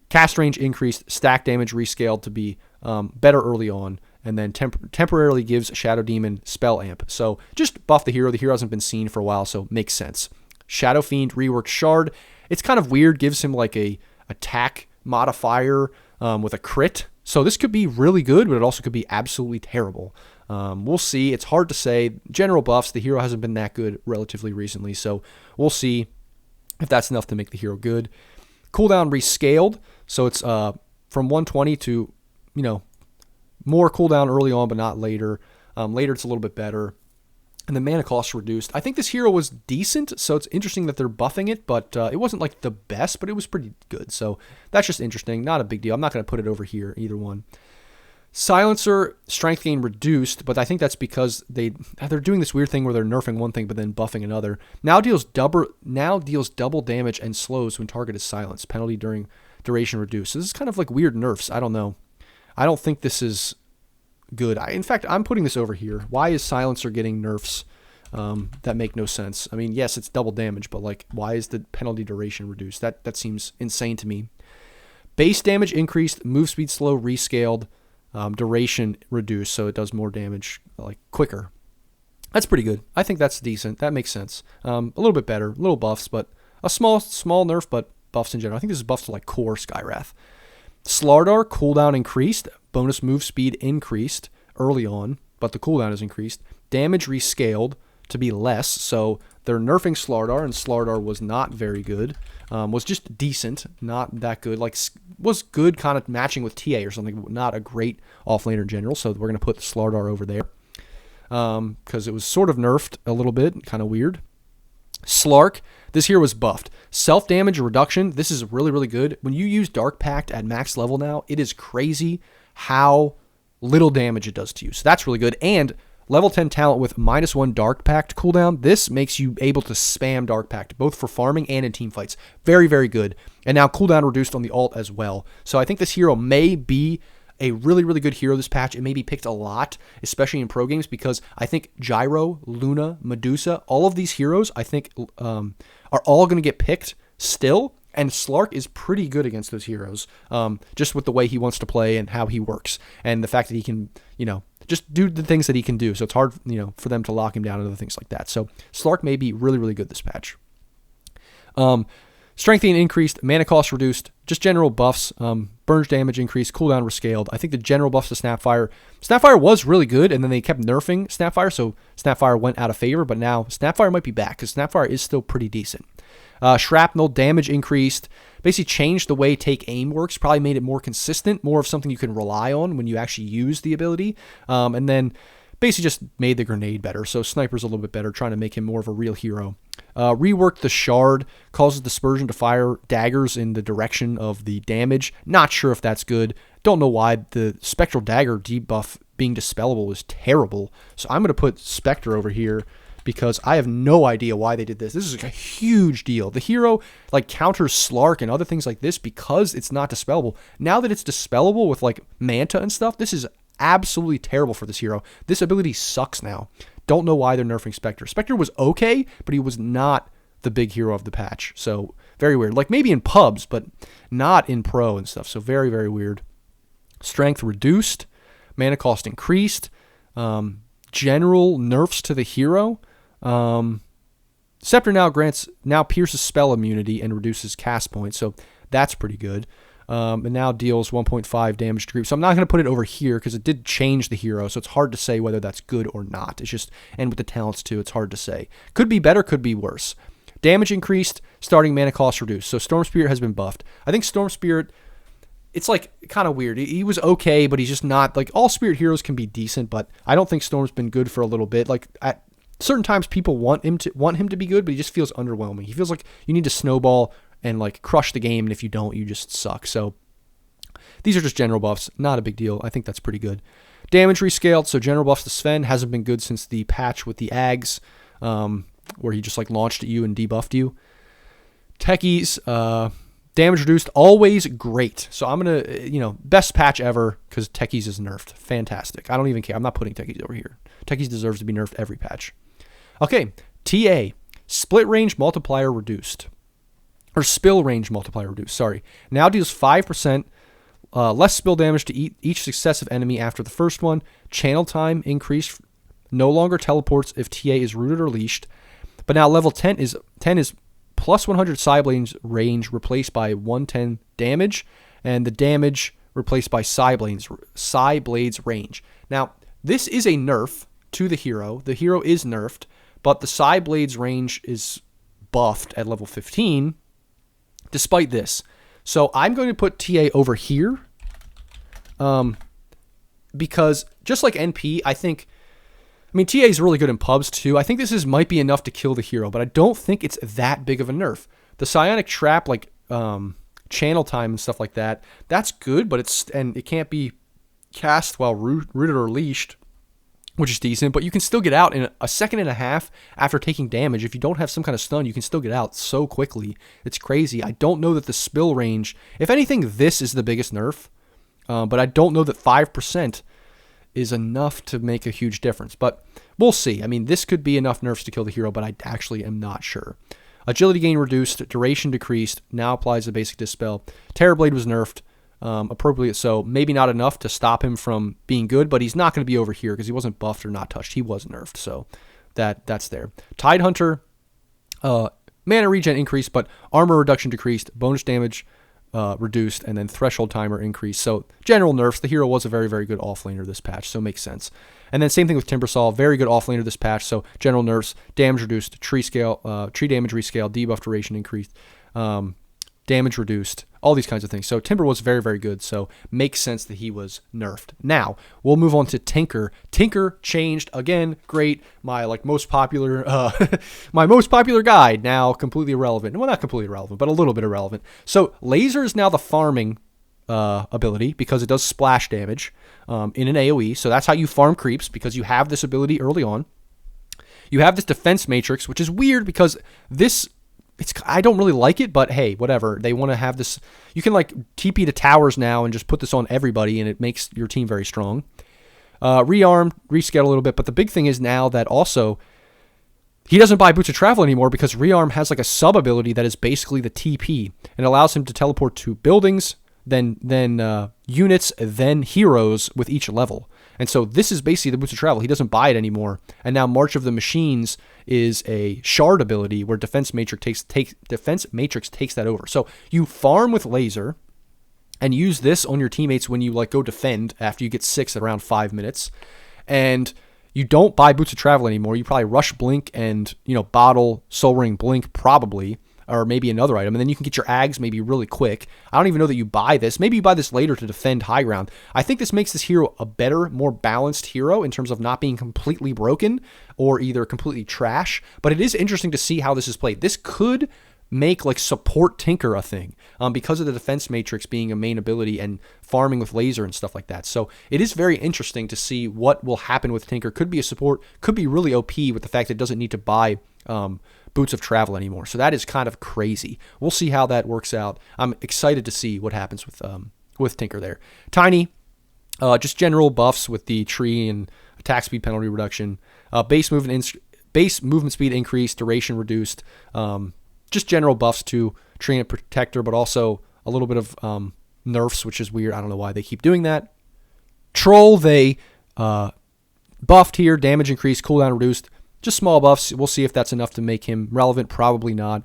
Cast range increased, stack damage rescaled to be better early on, and then temporarily gives Shadow Demon spell amp. So just buff the hero. The hero hasn't been seen for a while, so makes sense. Shadow Fiend reworked Shard. It's kind of weird, gives him like a attack modifier with a crit. So this could be really good, but it also could be absolutely terrible. We'll see. It's hard to say. General buffs, the hero hasn't been that good relatively recently, so we'll see if that's enough to make the hero good. Cooldown rescaled, so it's from 120 to, more cooldown early on, but not later. Later it's a little bit better. And the mana cost reduced. I think this hero was decent, so it's interesting that they're buffing it, but it wasn't like the best, but it was pretty good. So that's just interesting. Not a big deal. I'm not going to put it over here, either one. Silencer, strength gain reduced, but I think that's because they're doing this weird thing where they're nerfing one thing but then buffing another. Now deals double damage and slows when target is silenced. Penalty during duration reduced. So this is kind of like weird nerfs. I don't know. I don't think this is good. In fact, I'm putting this over here. Why is Silencer getting nerfs that make no sense? I mean, yes, it's double damage, but like, why is the penalty duration reduced? That seems insane to me. Base damage increased, move speed slow rescaled, duration reduced, so it does more damage like quicker. That's pretty good. I think that's decent. That makes sense. A little bit better, little buffs, but a small nerf, but buffs in general. I think this is buffs to like core Skywrath. Slardar cooldown increased, bonus move speed increased early on, but the cooldown is increased. Damage rescaled to be less, so they're nerfing Slardar, and Slardar was not very good. Was just decent, not that good. Like, was good kind of matching with TA or something, but not a great offlaner in general, so we're going to put Slardar over there. Because it was sort of nerfed a little bit, kind of weird. Slark, this here was buffed. Self-damage reduction, this is really, really good. When you use Dark Pact at max level now, it is crazy how little damage it does to you. So that's really good. And level 10 talent with -1 Dark Pact cooldown. This makes you able to spam Dark Pact, both for farming and in team fights. Very, very good. And now cooldown reduced on the ult as well. So I think this hero may be a really, really good hero this patch. It may be picked a lot, especially in pro games, because I think Gyro, Luna, Medusa, all of these heroes, I think, are all going to get picked still. And Slark is pretty good against those heroes, just with the way he wants to play and how he works. And the fact that he can, just do the things that he can do. So it's hard, for them to lock him down and other things like that. So Slark may be really, really good this patch. Strengthening increased, mana cost reduced, just general buffs, burns damage increased, cooldown rescaled. I think the general buffs to Snapfire was really good, and then they kept nerfing Snapfire, so Snapfire went out of favor, but now Snapfire might be back, because Snapfire is still pretty decent. Shrapnel damage increased, basically changed the way take aim works, probably made it more consistent, more of something you can rely on when you actually use the ability, and then basically just made the grenade better, so Sniper's a little bit better, trying to make him more of a real hero. Reworked the shard, causes dispersion to fire daggers in the direction of the damage. Not sure if that's good. Don't know why. The spectral dagger debuff being dispellable is terrible. So I'm going to put Spectre over here because I have no idea why they did this. This is a huge deal. The hero counters Slark and other things like this because it's not dispellable. Now that it's dispellable with Manta and stuff, this is absolutely terrible for this hero. This ability sucks now. Don't know why they're nerfing Spectre. Spectre was okay, but he was not the big hero of the patch. So very weird. Maybe in pubs, but not in pro and stuff. So very, very weird. Strength reduced. Mana cost increased. General nerfs to the hero. Scepter now pierces spell immunity and reduces cast points. So that's pretty good. And now deals 1.5 damage to creep. So I'm not going to put it over here because it did change the hero, so it's hard to say whether that's good or not. It's just, and with the talents too, it's hard to say. Could be better, could be worse. Damage increased, starting mana cost reduced. So Storm Spirit has been buffed. I think Storm Spirit, it's kind of weird. He was okay, but he's just not, all Spirit heroes can be decent, but I don't think Storm's been good for a little bit. At certain times people want him to be good, but he just feels underwhelming. He feels like you need to snowball and crush the game, and if you don't, you just suck. So these are just general buffs, not a big deal. I think that's pretty good. Damage rescaled, so general buffs to Sven hasn't been good since the patch with the Ags, where he just launched at you and debuffed you. Techies, damage reduced, always great. So I'm gonna, best patch ever because Techies is nerfed. Fantastic. I don't even care. I'm not putting Techies over here. Techies deserves to be nerfed every patch. Okay, TA, split range multiplier reduced. Or spill range multiplier reduced, sorry. Now deals 5% less spill damage to each successive enemy after the first one. Channel time increased. No longer teleports if TA is rooted or leashed. But now level 10 is plus 100 Psyblade's range replaced by 110 damage. And the damage replaced by Psyblade's range. Now, this is a nerf to the hero. The hero is nerfed, but the Psyblade's range is buffed at level 15. Despite this. So I'm going to put TA over here because just like NP, TA is really good in pubs too. I think this might be enough to kill the hero, but I don't think it's that big of a nerf. The Psionic Trap, channel time and stuff like that, that's good, but it can't be cast while rooted or leashed, which is decent, but you can still get out in a second and a half after taking damage. If you don't have some kind of stun, you can still get out so quickly. It's crazy. I don't know that the spill range, if anything, this is the biggest nerf, but I don't know that 5% is enough to make a huge difference, but we'll see. This could be enough nerfs to kill the hero, but I actually am not sure. Agility gain reduced, duration decreased, now applies the basic dispel. Terrorblade was nerfed. Appropriate, so maybe not enough to stop him from being good, but he's not going to be over here because he wasn't buffed or not touched. He was nerfed, so that's there. Tidehunter, mana regen increased, but armor reduction decreased, bonus damage reduced, and then threshold timer increased. So general nerfs. The hero was a very, very good offlaner this patch, so it makes sense. And then same thing with Timbersaw, very good offlaner this patch, so general nerfs, damage reduced, tree damage rescale, debuff duration increased, damage reduced, all these kinds of things. So Timber was very, very good, so makes sense that he was nerfed. Now, we'll move on to Tinker. Tinker changed again, great. My most popular my most popular guide, now completely irrelevant. Well, not completely irrelevant, but a little bit irrelevant. So Laser is now the farming ability because it does splash damage in an AoE. So that's how you farm creeps, because you have this ability early on. You have this defense matrix, which is weird because I don't really like it, but hey, whatever. They want to have this. You can like TP to towers now and just put this on everybody, and it makes your team very strong. Rearm, rescale a little bit, but the big thing is now that also he doesn't buy Boots of Travel anymore because Rearm has like a sub ability that is basically the TP and allows him to teleport to buildings, then units, then heroes with each level. And so this is basically the Boots of Travel. He doesn't buy it anymore. And now March of the Machines is a shard ability where Defense Matrix takes that over. So you farm with Laser and use this on your teammates when you like go defend after you get 6 at around 5 minutes. And you don't buy Boots of Travel anymore. You probably rush Blink and, bottle Soul Ring Blink probably, or maybe another item, and then you can get your Ags maybe really quick. I don't even know that you buy this. Maybe you buy this later to defend high ground. I think this makes this hero a better, more balanced hero in terms of not being completely broken or either completely trash, but it is interesting to see how this is played. This could make like support Tinker a thing because of the defense matrix being a main ability and farming with laser and stuff like that. So it is very interesting to see what will happen with Tinker. Could be a support, could be really OP with the fact that it doesn't need to buy Boots of Travel anymore. So that is kind of crazy. We'll see how that works out. I'm excited to see what happens with Tinker there. Tiny, just general buffs with the tree and attack speed penalty reduction. Base movement speed increased, duration reduced. Just general buffs to tree and protector, but also a little bit of nerfs, which is weird. I don't know why they keep doing that. Troll, they buffed here, damage increased, cooldown reduced. Just small buffs. We'll see if that's enough to make him relevant. Probably not.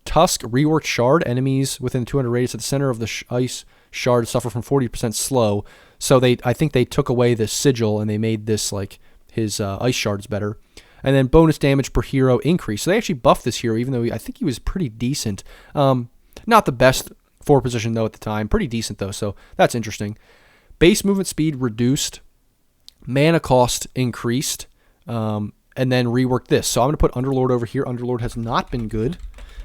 Tusk, reworked shard. Enemies within 200 radius at the center of the ice shard suffer from 40% slow. So I think they took away the sigil and they made this like his ice shards better. And then bonus damage per hero increase. So they actually buffed this hero, even though I think he was pretty decent. Not the best for position though at the time. Pretty decent though, so that's interesting. Base movement speed reduced. Mana cost increased. And then rework this. So I'm going to put Underlord over here. Underlord has not been good,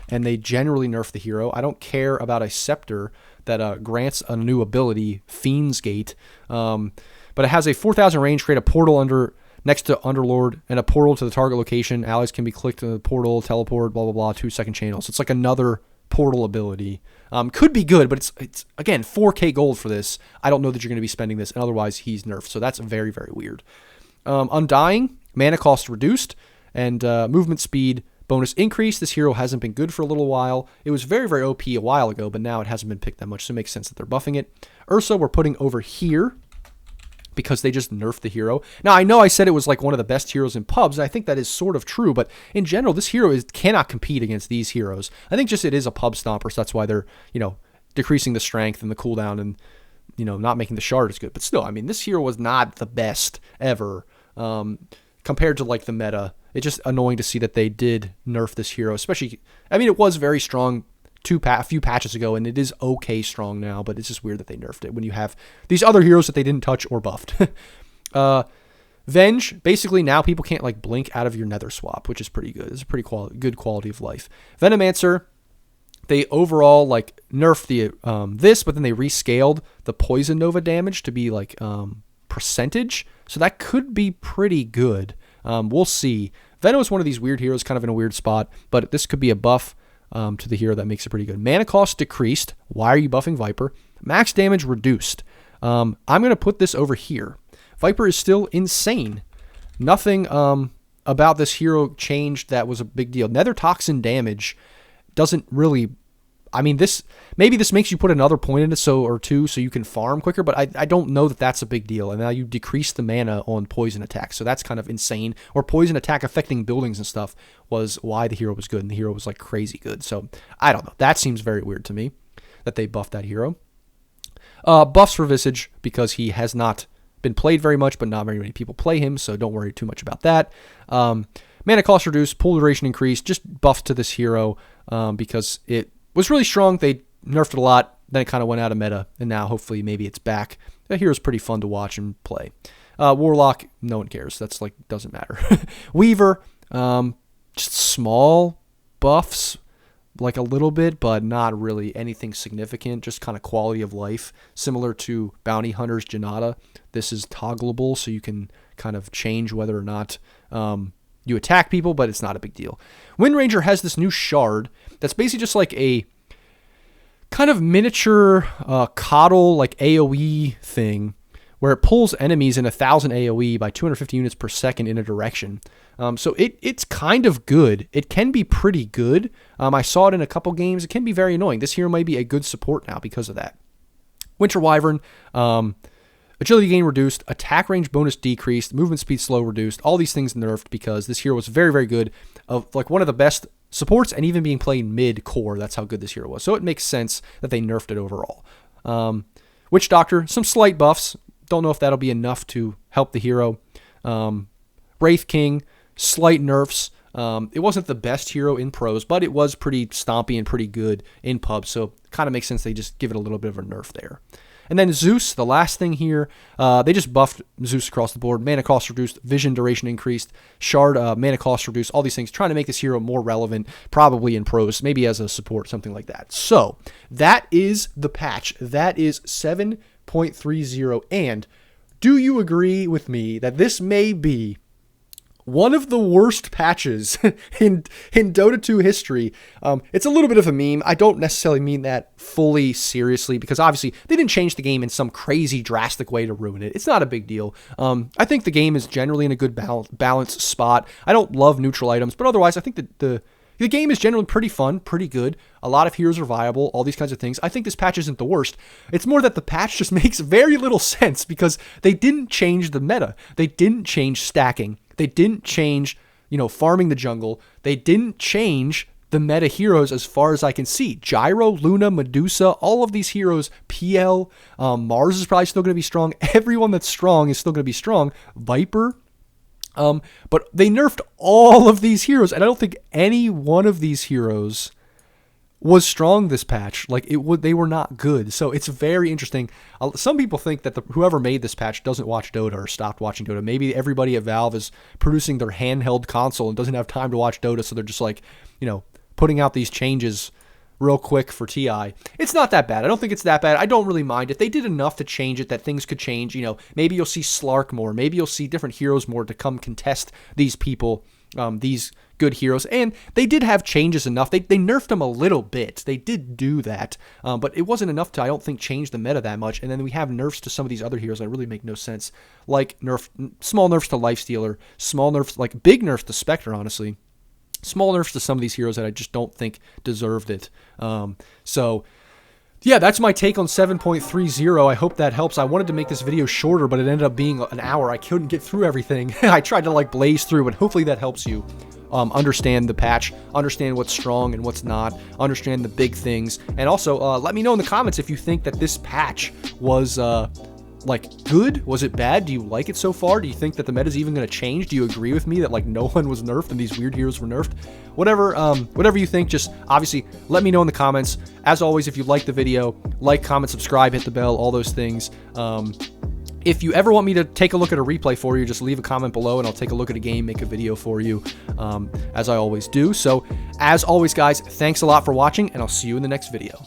and they generally nerf the hero. I don't care about a Scepter that grants a new ability, Fiend's Gate, but it has a 4,000 range, create a portal next to Underlord, and a portal to the target location. Allies can be clicked in the portal, teleport, blah, blah, blah, 2-second channels. It's like another portal ability. Could be good, but it's again, 4K gold for this. I don't know that you're going to be spending this, and otherwise he's nerfed, so that's very, very weird. Undying, mana cost reduced, and movement speed bonus increase. This hero hasn't been good for a little while. It was very, very OP a while ago, but now it hasn't been picked that much, so it makes sense that they're buffing it. Ursa we're putting over here because they just nerfed the hero. Now, I know I said it was like one of the best heroes in pubs. I think that is sort of true, but in general, this hero cannot compete against these heroes. I think just it is a pub stomper, so that's why they're, decreasing the strength and the cooldown and, not making the shard as good. But still, I mean, this hero was not the best ever. Compared to like the meta. It's just annoying to see that they did nerf this hero, especially, it was very strong a few patches ago, and it is okay strong now, but it's just weird that they nerfed it when you have these other heroes that they didn't touch or buffed. Venge, basically now people can't like blink out of your nether swap, which is pretty good. It's a pretty good quality of life. Venomancer, they overall like nerfed the this, but then they rescaled the poison nova damage to be like percentage, so that could be pretty good. We'll see. Veno is one of these weird heroes, kind of in a weird spot, but this could be a buff to the hero that makes it pretty good. Mana cost decreased. Why are you buffing Viper? Max damage reduced. I'm going to put this over here. Viper is still insane. Nothing about this hero changed that was a big deal. Nether toxin damage doesn't really... this makes you put another point in it or two so you can farm quicker, but I don't know that that's a big deal. And now you decrease the mana on poison attack, so that's kind of insane. Or poison attack affecting buildings and stuff was why the hero was good, and the hero was like crazy good. So I don't know. That seems very weird to me that they buffed that hero. Buffs for Visage because he has not been played very much, but not very many people play him, so don't worry too much about that. Mana cost reduced, pool duration increased, just buffs to this hero because it was really strong. They nerfed it a lot. Then it kind of went out of meta, and now hopefully maybe it's back. That hero's pretty fun to watch and play. Warlock, no one cares. That's like doesn't matter. Weaver, just small buffs. like a little bit, but not really anything significant, just kind of quality of life. Similar to Bounty Hunter's Janata, this is toggleable, so you can kind of change whether or not you attack people, but it's not a big deal. Wind Ranger has this new shard that's basically just like a kind of miniature coddle, like AoE thing, where it pulls enemies in 1,000 AoE by 250 units per second in a direction. So it's kind of good. It can be pretty good. I saw it in a couple games. It can be very annoying. This hero might be a good support now because of that. Winter Wyvern, agility gain reduced, attack range bonus decreased, movement speed slow reduced. All these things nerfed because this hero was very, very good. Like one of the best supports, and even being played mid-core. That's how good this hero was. So it makes sense that they nerfed it overall. Witch Doctor, some slight buffs. Don't know if that'll be enough to help the hero. Wraith King, slight nerfs. It wasn't the best hero in pros, but it was pretty stompy and pretty good in pubs, so kind of makes sense they just give it a little bit of a nerf there. And then Zeus, the last thing here, they just buffed Zeus across the board. Mana cost reduced, vision duration increased, shard mana cost reduced, all these things, trying to make this hero more relevant, probably in pros, maybe as a support, something like that. So that is the patch. That is 7.30, and do you agree with me that this may be one of the worst patches in Dota 2 history? It's a little bit of a meme. I don't necessarily mean that fully seriously, because obviously they didn't change the game in some crazy drastic way to ruin it. It's not a big deal. I think the game is generally in a good balanced spot. I don't love neutral items, but otherwise I think that the game is generally pretty fun, pretty good. A lot of heroes are viable, all these kinds of things. I think this patch isn't the worst. It's more that the patch just makes very little sense because they didn't change the meta. They didn't change stacking. They didn't change, farming the jungle. They didn't change the meta heroes as far as I can see. Gyro, Luna, Medusa, all of these heroes, PL, Mars is probably still going to be strong. Everyone that's strong is still going to be strong. Viper. But they nerfed all of these heroes, and I don't think any one of these heroes was strong this patch. They were not good. So it's very interesting. Some people think that whoever made this patch doesn't watch Dota or stopped watching Dota. Maybe everybody at Valve is producing their handheld console and doesn't have time to watch Dota, so they're just putting out these changes real quick for TI. It's not that bad. I don't think it's that bad. I don't really mind it. They did enough to change it that things could change. Maybe you'll see Slark more. Maybe you'll see different heroes more to come contest these people, these good heroes. And they did have changes enough. They nerfed them a little bit. They did do that. But it wasn't enough to, I don't think, change the meta that much. And then we have nerfs to some of these other heroes that really make no sense. Like small nerfs to Lifestealer, small nerfs, like big nerfs to Spectre, honestly. Small nerfs to some of these heroes that I just don't think deserved it. So, yeah, that's my take on 7.30. I hope that helps. I wanted to make this video shorter, but it ended up being an hour. I couldn't get through everything. I tried to blaze through, but hopefully that helps you understand the patch, understand what's strong and what's not, understand the big things, and also let me know in the comments if you think that this patch was good? Was it bad? Do you like it so far? Do you think that the meta is even going to change? Do you agree with me that no one was nerfed and these weird heroes were nerfed? Whatever you think, just obviously let me know in the comments. As always, if you like the video, like, comment, subscribe, hit the bell, all those things. If you ever want me to take a look at a replay for you, just leave a comment below and I'll take a look at a game, make a video for you, as I always do. So, as always, guys, thanks a lot for watching, and I'll see you in the next video.